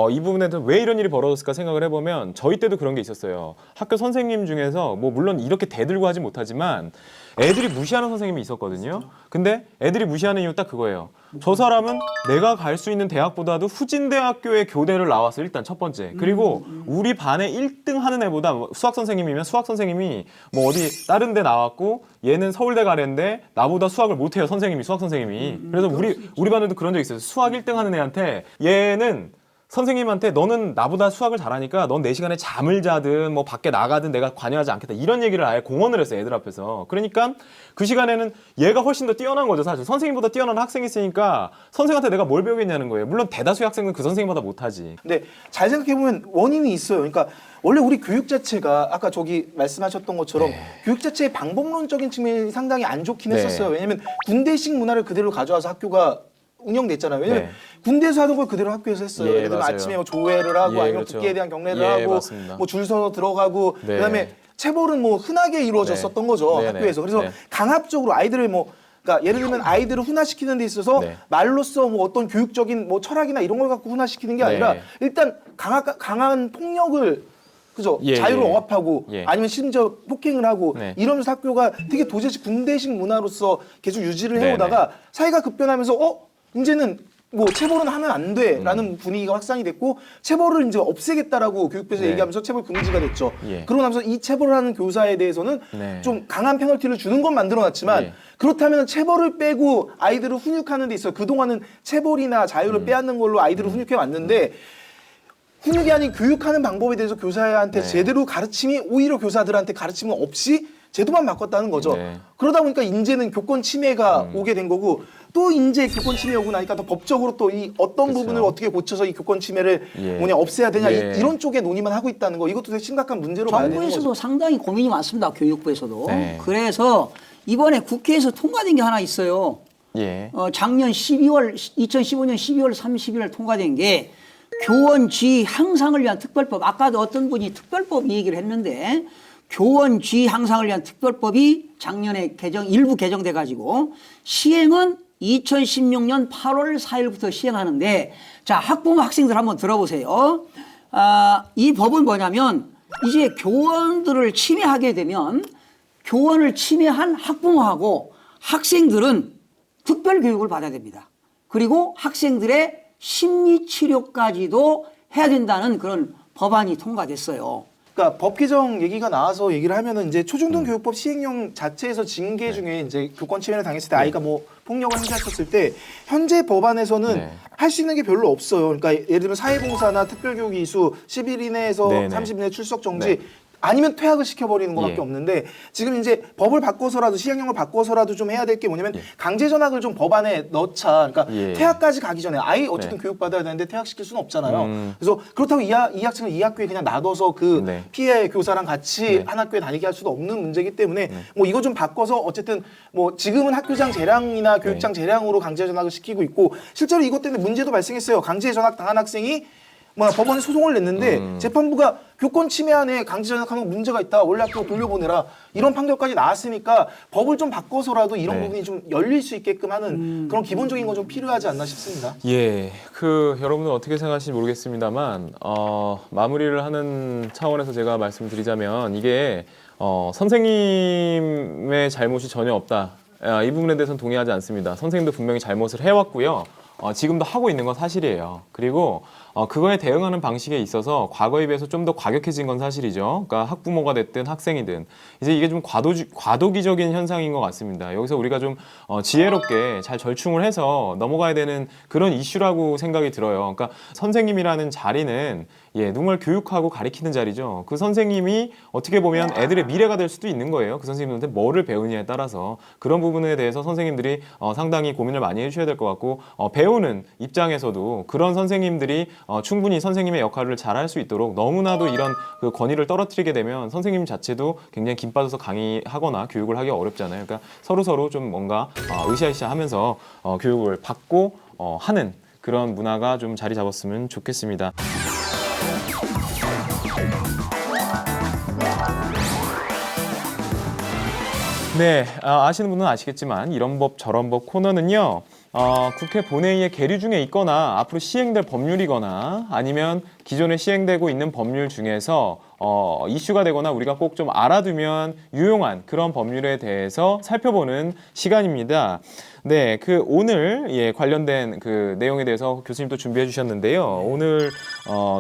이 부분에 대해서 왜 이런 일이 벌어졌을까 생각을 해보면 저희 때도 그런 게 있었어요. 학교 선생님 중에서 뭐 물론 이렇게 대들고 하지 못하지만 애들이 무시하는 선생님이 있었거든요. 근데 애들이 무시하는 이유 딱 그거예요. 저 사람은 내가 갈 수 있는 대학보다도 후진대학교의 교대를 나왔어, 일단 첫 번째. 그리고 우리 반에 1등 하는 애보다 수학 선생님이면 수학 선생님이 뭐 어디 다른 데 나왔고 얘는 서울대 가랬는데 나보다 수학을 못해요, 선생님이, 수학 선생님이. 그래서 우리 반에도 그런 적 있어요. 수학 1등 하는 애한테 얘는 선생님한테 너는 나보다 수학을 잘하니까 넌 내 시간에 잠을 자든 뭐 밖에 나가든 내가 관여하지 않겠다 이런 얘기를 아예 공언을 했어요, 애들 앞에서. 그러니까 그 시간에는 얘가 훨씬 더 뛰어난 거죠, 사실. 선생님보다 뛰어난 학생이 있으니까 선생한테 내가 뭘 배우겠냐는 거예요. 물론 대다수의 학생은 그 선생님보다 못하지. 근데 잘 생각해보면 원인이 있어요. 그러니까 원래 우리 교육 자체가 아까 저기 말씀하셨던 것처럼 교육 자체의 방법론적인 측면이 상당히 안 좋긴 했었어요. 왜냐면 군대식 문화를 그대로 가져와서 학교가 운영됐잖아요. 왜냐면 군대에서 하던 걸 그대로 학교에서 했어요. 예, 예를 들면 맞아요. 아침에 뭐 조회를 하고 아니면 그렇죠. 국기에 대한 경례를 예, 하고 맞습니다. 뭐 줄 서서 들어가고 네. 그다음에 체벌은 뭐 흔하게 이루어졌었던 거죠. 네, 학교에서. 그래서 네. 강압적으로 아이들을 뭐 그러니까 예를 들면 아이들을 훈화시키는 데 있어서 네. 말로써 뭐 어떤 교육적인 뭐 철학이나 이런 걸 갖고 훈화시키는 게 아니라 네. 일단 강한 폭력을 그죠? 예, 자유를 예. 억압하고 예. 아니면 심지어 폭행을 하고 네. 이러면서 학교가 되게 도제식 군대식 문화로서 계속 유지를 네, 해오다가 사회가 급변하면서 이제는 뭐 체벌은 하면 안 돼라는 분위기가 확산이 됐고 체벌을 이제 없애겠다라고 교육부에서 네. 얘기하면서 체벌 금지가 됐죠. 예. 그러고 나면서 이 체벌을 하는 교사에 대해서는 네. 좀 강한 페널티를 주는 건 만들어놨지만 예. 그렇다면 체벌을 빼고 아이들을 훈육하는 데 있어 그동안은 체벌이나 자유를 빼앗는 걸로 아이들을 훈육해 왔는데 훈육이 아닌 교육하는 방법에 대해서 교사한테 네. 제대로 가르침이 오히려 교사들한테 가르침은 없이 제도만 바꿨다는 거죠. 네. 그러다 보니까 이제는 교권 침해가 오게 된 거고 또 이제 교권 침해 오고 나니까 더 법적으로 또 이 어떤 그쵸. 부분을 어떻게 고쳐서 이 교권 침해를 예. 없애야 되냐 예. 이런 쪽에 논의만 하고 있다는 거 이것도 되게 심각한 문제로 봐야 되는 거죠. 정부에서도 상당히 고민이 많습니다. 교육부에서도. 네. 그래서 이번에 국회에서 통과된 게 하나 있어요. 예. 작년 2015년 12월 30일 통과된 게 교원 지위 향상을 위한 특별법. 아까도 어떤 분이 특별법 얘기를 했는데 교원 지위 향상을 위한 특별법이 작년에 일부 개정돼 가지고 시행은 2016년 8월 4일부터 시행하는데 자, 학부모 학생들 한번 들어보세요. 이 법은 뭐냐면 이제 교원들을 침해하게 되면 교원을 침해한 학부모하고 학생들은 특별 교육을 받아야 됩니다. 그리고 학생들의 심리 치료까지도 해야 된다는 그런 법안이 통과됐어요. 그러니까 법 개정 얘기가 나와서 얘기를 하면은 이제 초중등 교육법 시행령 자체에서 징계 중에 이제 교권 침해를 당했을 때 아이가 뭐 폭력을 행사했을 때 현재 법안에서는 네. 할 수 있는 게 별로 없어요. 그러니까 예를 들면 사회봉사나 특별교육 이수 10일 이내에서 네, 네. 30일 이내 출석 정지 네. 아니면 퇴학을 시켜버리는 것밖에 예. 없는데 지금 이제 법을 바꿔서라도 시행령을 바꿔서라도 좀 해야 될 게 뭐냐면 강제 전학을 좀 법안에 넣자. 그러니까 예. 퇴학까지 가기 전에 아이 어쨌든 네. 교육받아야 되는데 퇴학시킬 수는 없잖아요. 그래서 그렇다고 이 학생을 이 학교에 그냥 놔둬서 그 네. 피해 교사랑 같이 네. 한 학교에 다니게 할 수도 없는 문제이기 때문에 뭐 이거 좀 바꿔서 어쨌든 뭐 지금은 학교장 재량이나 교육장 재량으로 강제 전학을 시키고 있고 실제로 이것 때문에 문제도 발생했어요. 강제 전학 당한 학생이 법원에 소송을 냈는데 재판부가 교권 침해안에 강제 전학하면 문제가 있다. 원래 학교 돌려보내라. 이런 판결까지 나왔으니까 법을 좀 바꿔서라도 이런 네. 부분이 좀 열릴 수 있게끔 하는 그런 기본적인 거 좀 필요하지 않나 싶습니다. 예, 여러분은 어떻게 생각하실지 모르겠습니다만 마무리를 하는 차원에서 제가 말씀드리자면 이게 선생님의 잘못이 전혀 없다. 이 부분에 대해서는 동의하지 않습니다. 선생님도 분명히 잘못을 해왔고요. 지금도 하고 있는 건 사실이에요. 그리고 그거에 대응하는 방식에 있어서 과거에 비해서 좀 더 과격해진 건 사실이죠. 그러니까 학부모가 됐든 학생이든 이제 이게 좀 과도기적인 현상인 것 같습니다. 여기서 우리가 좀 지혜롭게 잘 절충을 해서 넘어가야 되는 그런 이슈라고 생각이 들어요. 그러니까 선생님이라는 자리는 누군가를 교육하고 가리키는 자리죠. 그 선생님이 어떻게 보면 애들의 미래가 될 수도 있는 거예요. 그 선생님한테 뭐를 배우냐에 따라서 그런 부분에 대해서 선생님들이 상당히 고민을 많이 해주셔야 될 것 같고 배우는 입장에서도 그런 선생님들이 충분히 선생님의 역할을 잘 할 수 있도록 너무나도 이런 그 권위를 떨어뜨리게 되면 선생님 자체도 굉장히 김 빠져서 강의하거나 교육을 하기 어렵잖아요. 그러니까 서로 좀 뭔가 으쌰으쌰 하면서 교육을 받고 하는 그런 문화가 좀 자리 잡았으면 좋겠습니다. 네, 아시는 분은 아시겠지만 이런 법 저런 법 코너는요. 국회 본회의에 계류 중에 있거나 앞으로 시행될 법률이거나 아니면 기존에 시행되고 있는 법률 중에서 이슈가 되거나 우리가 꼭 좀 알아두면 유용한 그런 법률에 대해서 살펴보는 시간입니다. 네, 그 오늘 관련된 그 내용에 대해서 교수님도 준비해 주셨는데요. 오늘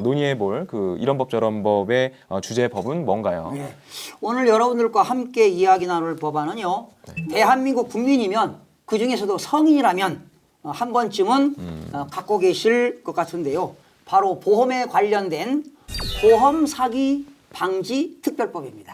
논의해 볼 그 이런 법 저런 법의 주제 법은 뭔가요? 네. 오늘 여러분들과 함께 이야기 나눌 법안은요. 대한민국 국민이면 그 중에서도 성인이라면 한 번쯤은 갖고 계실 것 같은데요. 바로 보험에 관련된 보험 사기 방지 특별법입니다.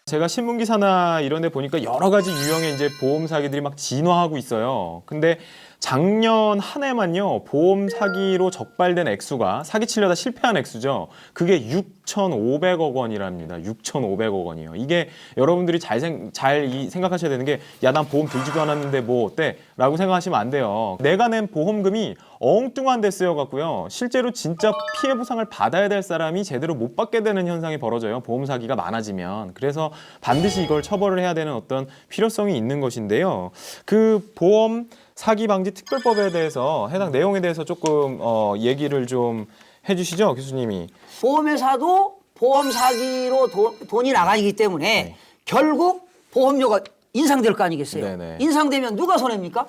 제가 신문 기사나 이런 데 보니까 여러 가지 유형의 이제 보험 사기들이 막 진화하고 있어요. 근데 작년 한 해만요. 보험 사기로 적발된 액수가 사기치려다 실패한 액수죠. 그게 6,500억 원이랍니다. 6,500억 원이요. 이게 여러분들이 잘 생각하셔야 되는 게 야, 난 보험 들지도 않았는데 뭐 어때? 라고 생각하시면 안 돼요. 내가 낸 보험금이 엉뚱한 데 쓰여갖고요. 실제로 진짜 피해 보상을 받아야 될 사람이 제대로 못 받게 되는 현상이 벌어져요. 보험 사기가 많아지면. 그래서 반드시 이걸 처벌을 해야 되는 어떤 필요성이 있는 것인데요. 그 보험 사기 방지 특별법에 대해서 해당 내용에 대해서 조금 얘기를 좀 해주시죠, 교수님이. 보험회사도 보험 사기로 돈이 나가기 때문에 네. 결국 보험료가 인상될 거 아니겠어요? 네네. 인상되면 누가 손해입니까?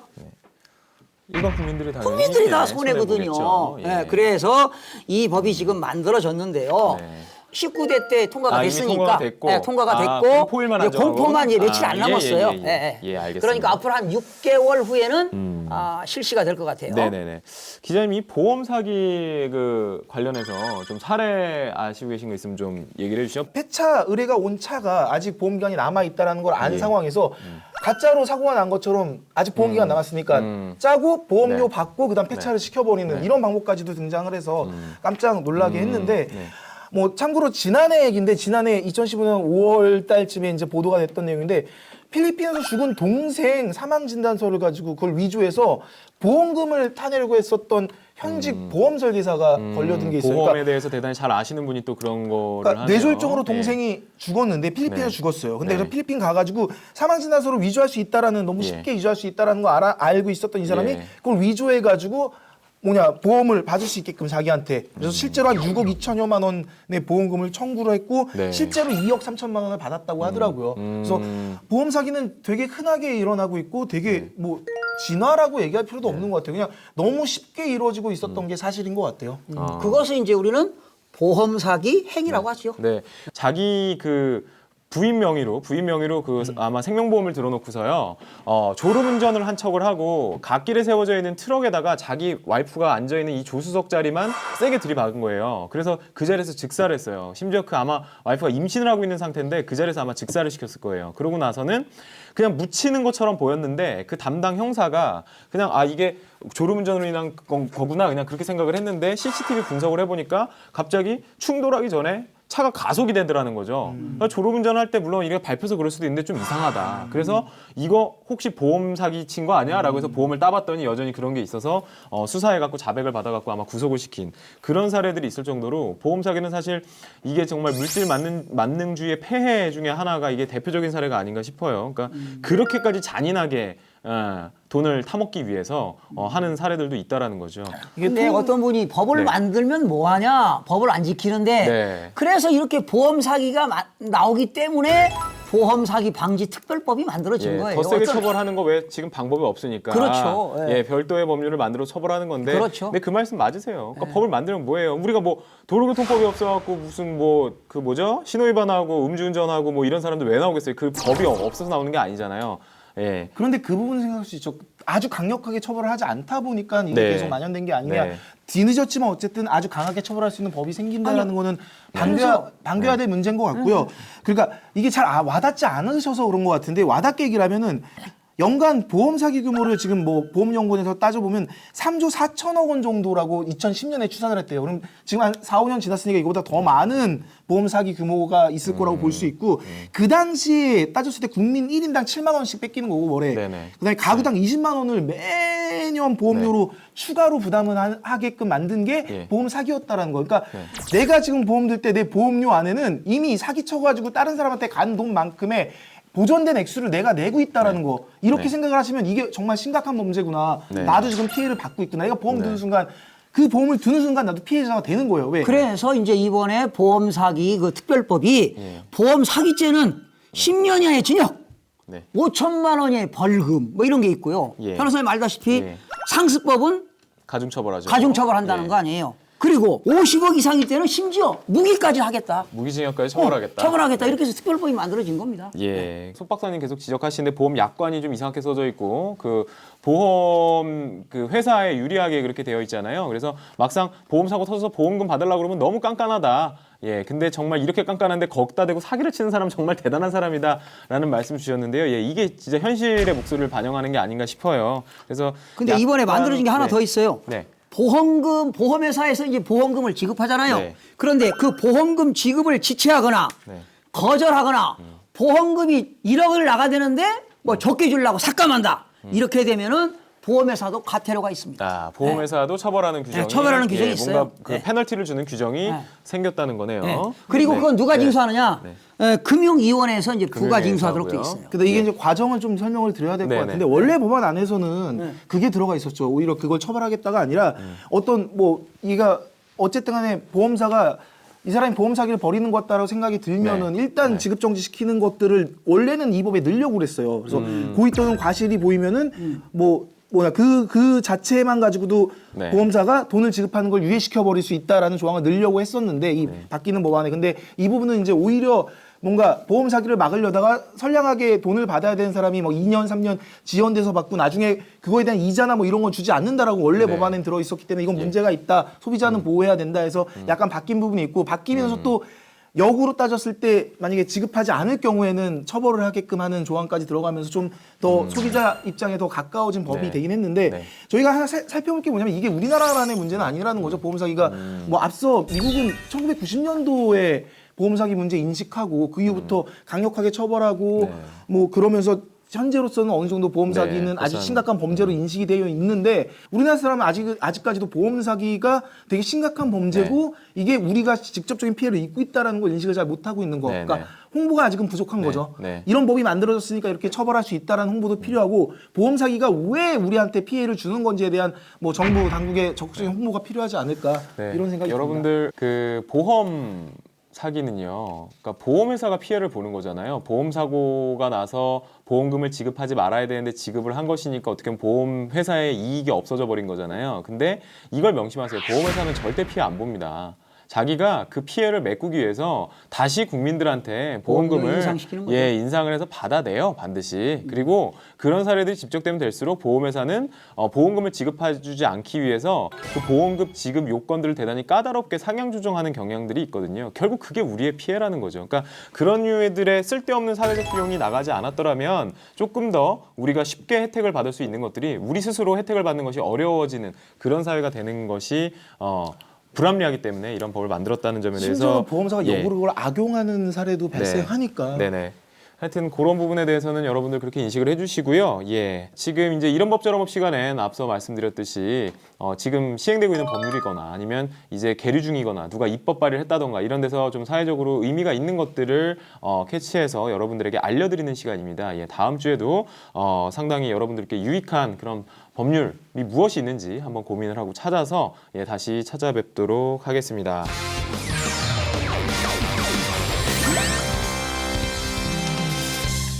일반 국민들이 당연히 국민들이 다 예, 손해거든요. 손해보겠죠. 예. 예, 그래서 이 법이 지금 만들어졌는데요. 네. 19대 때 통과가 이미 됐으니까 통과가 됐고. 통과가 됐고 공포일만 이제 안정하고. 공포만 이제 며칠 안 예, 남았어요. 예, 알겠습니다. 그러니까 앞으로 한 6개월 후에는 실시가 될 것 같아요. 네네네. 기자님, 이 보험 사기 그 관련해서 좀 사례 아시고 계신 거 있으면 좀 얘기를 해주시죠. 폐차 의뢰가 온 차가 아직 보험 기간이 남아 있다라는 걸 안 예. 상황에서 가짜로 사고가 난 것처럼 아직 보험 기간 남았으니까 짜고 보험료 네. 받고 그다음 폐차를 시켜버리는 네. 이런 방법까지도 등장을 해서 깜짝 놀라게 했는데 네. 뭐 참고로 지난해 얘기인데 지난해 2015년 5월 달쯤에 이제 보도가 됐던 내용인데 필리핀에서 죽은 동생 사망 진단서를 가지고 그걸 위조해서 보험금을 타내려고 했었던 현직 보험 설계사가 걸려든 게 있어요. 보험에 그러니까 대해서 대단히 잘 아시는 분이 또 그런 거를 하네요. 뇌졸중으로 예. 동생이 죽었는데 필리핀에서 네. 죽었어요. 근데 네. 그래서 필리핀 가가지고 사망 진단서를 위조할 수 있다라는 너무 예. 쉽게 위조할 수 있다라는 거 알고 있었던 이 사람이 예. 그걸 위조해가지고 보험을 받을 수 있게끔 자기한테 그래서 실제로 한 6억 2천여만 원의 보험금을 청구를 했고 네. 실제로 2억 3천만 원을 받았다고 하더라고요. 그래서 보험 사기는 되게 흔하게 일어나고 있고 되게 뭐 진화라고 얘기할 필요도 없는 것 같아요. 그냥 너무 쉽게 이루어지고 있었던 게 사실인 것 같아요. 그것을 이제 우리는 보험 사기 행위라고 하죠. 네, 자기 그 부인 명의로 그 아마 생명보험을 들어놓고서요 졸음운전을 한 척을 하고 갓길에 세워져 있는 트럭에다가 자기 와이프가 앉아 있는 이 조수석 자리만 세게 들이박은 거예요. 그래서 그 자리에서 즉사를 했어요. 심지어 그 아마 와이프가 임신을 하고 있는 상태인데 그 자리에서 아마 즉사를 시켰을 거예요. 그러고 나서는 그냥 묻히는 것처럼 보였는데 그 담당 형사가 그냥 이게 졸음운전으로 인한 거구나 그냥 그렇게 생각을 했는데 CCTV 분석을 해보니까 갑자기 충돌하기 전에 차가 가속이 되더라는 거죠. 그러니까 졸음운전을 할 때 물론 이게 밟혀서 그럴 수도 있는데 좀 이상하다. 그래서 이거 혹시 보험 사기 친 거 아니야? 라고 해서 보험을 따봤더니 여전히 그런 게 있어서 수사해갖고 자백을 받아갖고 아마 구속을 시킨 그런 사례들이 있을 정도로 보험 사기는 사실 이게 정말 물질 만능주의의 폐해 중에 하나가 이게 대표적인 사례가 아닌가 싶어요. 그러니까 그렇게까지 잔인하게 돈을 타먹기 위해서 하는 사례들도 있다라는 거죠. 근데 어떤 분이 법을 네. 만들면 뭐하냐? 법을 안 지키는데 네. 그래서 이렇게 보험 사기가 나오기 때문에 보험 사기 방지 특별법이 만들어진 거예요. 더 세게 어떤- 처벌하는 거 왜 지금 방법이 없으니까. 그렇죠. 예. 별도의 법률을 만들어 처벌하는 건데. 그렇죠. 근데 그 말씀 맞으세요. 그러니까 법을 만들면 뭐예요? 우리가 뭐 도로교통법이 없어갖고 무슨 뭐 그 뭐죠? 신호위반하고 음주운전하고 뭐 이런 사람들 왜 나오겠어요? 그 법이 없어서 나오는 게 아니잖아요. 예. 그런데 그 부분 생각할 수 있죠. 아주 강력하게 처벌을 하지 않다 보니까 이게 네. 계속 만연된 게 아니냐. 네. 뒤늦었지만 어쨌든 아주 강하게 처벌할 수 있는 법이 생긴다는 거는 그래서- 반겨야 될 문제인 것 같고요. 그러니까 이게 잘 와닿지 않으셔서 그런 것 같은데 와닿게 얘기를 하면은 연간 보험 사기 규모를 지금 뭐 보험연구원에서 따져보면 3조 4천억 원 정도라고 2010년에 추산을 했대요. 그럼 지금 한 4, 5년 지났으니까 이거보다 더 많은 보험 사기 규모가 있을 거라고 볼 수 있고 그 당시에 따졌을 때 국민 1인당 7만 원씩 뺏기는 거고 월에 네네. 그다음에 가구당 20만 원을 매년 보험료로 추가로 부담을 하게끔 만든 게 예. 보험 사기였다라는 거. 그러니까 내가 지금 보험 들 때 내 보험료 안에는 이미 사기 쳐가지고 다른 사람한테 간 돈만큼의 보존된 액수를 내가 내고 있다라는 거. 이렇게 네. 생각을 하시면 이게 정말 심각한 범죄구나. 네. 나도 지금 피해를 받고 있구나. 내가 보험 네. 드는 순간 그 보험을 드는 순간 나도 피해자가 되는 거예요. 왜? 그래서 이제 이번에 보험 사기 그 특별법이 예. 보험 사기죄는 10년 이하의 징역, 네. 5천만 원의 벌금 뭐 이런 게 있고요. 예. 변호사님 알다시피 예. 상습법은 가중처벌하죠. 가중처벌한다는 예. 거 아니에요. 그리고 50억 이상일 때는 심지어 무기까지 하겠다. 무기징역까지 처벌하겠다. 처벌하겠다. 이렇게 해서 특별법이 만들어진 겁니다. 예, 속 박사님 계속 지적하시는데 보험 약관이 좀 이상하게 써져 있고 그 보험 그 회사에 유리하게 그렇게 되어 있잖아요. 그래서 막상 보험 사고 터져서 보험금 받으려고 그러면 너무 깐깐하다. 예, 근데 정말 이렇게 깐깐한데 거기다 대고 사기를 치는 사람 정말 대단한 사람이다라는 말씀 주셨는데요. 예, 이게 진짜 현실의 목소리를 반영하는 게 아닌가 싶어요. 그래서 근데 이번에 만들어진 게 하나 네. 더 있어요. 네. 보험회사에서 이제 보험금을 지급하잖아요. 네. 그런데 그 보험금 지급을 지체하거나 네. 거절하거나 보험금이 1억을 나가되는데 뭐 적게 주려고 삭감한다. 이렇게 되면은 보험회사도 과태료가 있습니다. 아, 보험회사도 처벌하는 규정이 처벌하는 규정이 있어요. 뭔가 그 네. 페널티를 주는 규정이 네. 생겼다는 거네요. 네. 그리고 네. 그건 누가 네. 징수하느냐? 금융위원회에서 이제 부가 징수하도록 돼 금융위원회에서 있어요. 근데 이게 이제 과정을 좀 설명을 드려야 될 것 네네. 같은데 원래 법안 안에서는 그게 들어가 있었죠. 오히려 그걸 처벌하겠다가 아니라 어떤 뭐 이가 어쨌든 간에 보험사가 이 사람이 보험 사기를 벌이는 것 같다라고 생각이 들면은 네. 일단 네. 지급 정지시키는 것들을 원래는 이 법에 넣으려고 그랬어요. 그래서 고의 또는 과실이 보이면은 그 자체만 가지고도 네. 보험사가 돈을 지급하는 걸 유예시켜 버릴 수 있다라는 조항을 넣으려고 했었는데 이 바뀌는 법안에 근데 이 부분은 이제 오히려 뭔가 보험 사기를 막으려다가 선량하게 돈을 받아야 되는 사람이 뭐 2년, 3년 지연돼서 받고 나중에 그거에 대한 이자나 뭐 이런 거 주지 않는다라고 원래 네. 법안에 들어 있었기 때문에 이건 문제가 있다. 소비자는 보호해야 된다 해서 약간 바뀐 부분이 있고 바뀌면서 또 역으로 따졌을 때 만약에 지급하지 않을 경우에는 처벌을 하게끔 하는 조항까지 들어가면서 좀 더 소비자 입장에 더 가까워진 법이 네. 되긴 했는데 네. 저희가 하나 살펴볼 게 뭐냐면 이게 우리나라만의 문제는 아니라는 거죠. 보험 사기가 뭐 앞서 미국은 1990년도에 보험 사기 문제 인식하고 그 이후부터 강력하게 처벌하고 네. 뭐 그러면서 현재로서는 어느 정도 보험 네, 사기는 아직 그렇죠. 심각한 범죄로 인식이 되어 있는데 우리나라 사람은 아직까지도 보험 사기가 되게 심각한 범죄고 이게 우리가 직접적인 피해를 입고 있다라는 걸 인식을 잘 못하고 있는 거. 네, 그러니까 홍보가 아직은 부족한 거죠. 네. 이런 법이 만들어졌으니까 이렇게 처벌할 수 있다라는 홍보도 필요하고 보험 사기가 왜 우리한테 피해를 주는 건지에 대한 뭐 정부 당국의 적극적인 홍보가 필요하지 않을까 네. 이런 생각이 듭니다. 여러분들 그 보험 사기는요. 그러니까 보험회사가 피해를 보는 거잖아요. 보험 사고가 나서 보험금을 지급하지 말아야 되는데 지급을 한 것이니까 어떻게 보면 보험회사의 이익이 없어져 버린 거잖아요. 근데 이걸 명심하세요. 보험회사는 절대 피해 안 봅니다. 자기가 그 피해를 메꾸기 위해서 다시 국민들한테 보험금을 인상시키는 거죠. 인상을 해서 받아내요, 반드시. 그리고 그런 사례들이 집적되면 될수록 보험회사는 보험금을 지급해주지 않기 위해서 그 보험금 지급 요건들을 대단히 까다롭게 상향 조정하는 경향들이 있거든요. 결국 그게 우리의 피해라는 거죠. 그러니까 그런 류들의 쓸데없는 사회적 비용이 나가지 않았더라면 조금 더 우리가 쉽게 혜택을 받을 수 있는 것들이 우리 스스로 혜택을 받는 것이 어려워지는 그런 사회가 되는 것이 불합리하기 때문에 이런 법을 만들었다는 점에 대해서 심지어 보험사가 역으로 그걸 악용하는 사례도 발생하니까. 네네. 하여튼 그런 부분에 대해서는 여러분들 그렇게 인식을 해주시고요. 예, 지금 이제 이런 법 저런 법 시간엔 앞서 말씀드렸듯이 지금 시행되고 있는 법률이거나 아니면 이제 계류 중이거나 누가 입법 발의를 했다던가 이런 데서 좀 사회적으로 의미가 있는 것들을 캐치해서 여러분들에게 알려드리는 시간입니다. 예, 다음 주에도 상당히 여러분들께 유익한 그런 법률이 무엇이 있는지 한번 고민을 하고 찾아서 다시 찾아뵙도록 하겠습니다.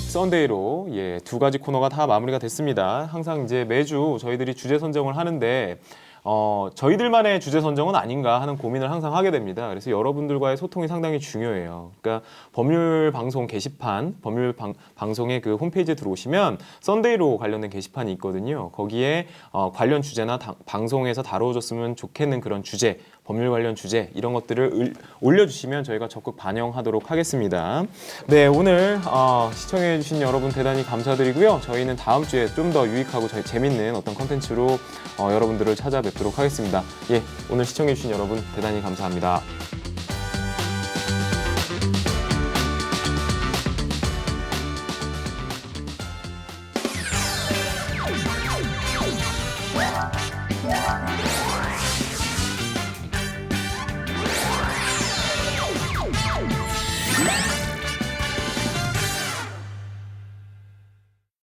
썬데이로 두 가지 코너가 다 마무리가 됐습니다. 항상 이제 매주 저희들이 주제 선정을 하는데 저희들만의 주제 선정은 아닌가 하는 고민을 항상 하게 됩니다. 그래서 여러분들과의 소통이 상당히 중요해요. 그러니까 법률 방송 게시판, 법률 방송의 그 홈페이지에 들어오시면 썬데이로 관련된 게시판이 있거든요. 거기에 관련 주제나 방송에서 다뤄줬으면 좋겠는 그런 주제 법률 관련 주제 이런 것들을 올려주시면 저희가 적극 반영하도록 하겠습니다. 네, 오늘 시청해주신 여러분 대단히 감사드리고요. 저희는 다음 주에 좀 더 유익하고 재밌는 어떤 컨텐츠로 여러분들을 찾아뵙도록 하겠습니다. 예, 오늘 시청해주신 여러분 대단히 감사합니다.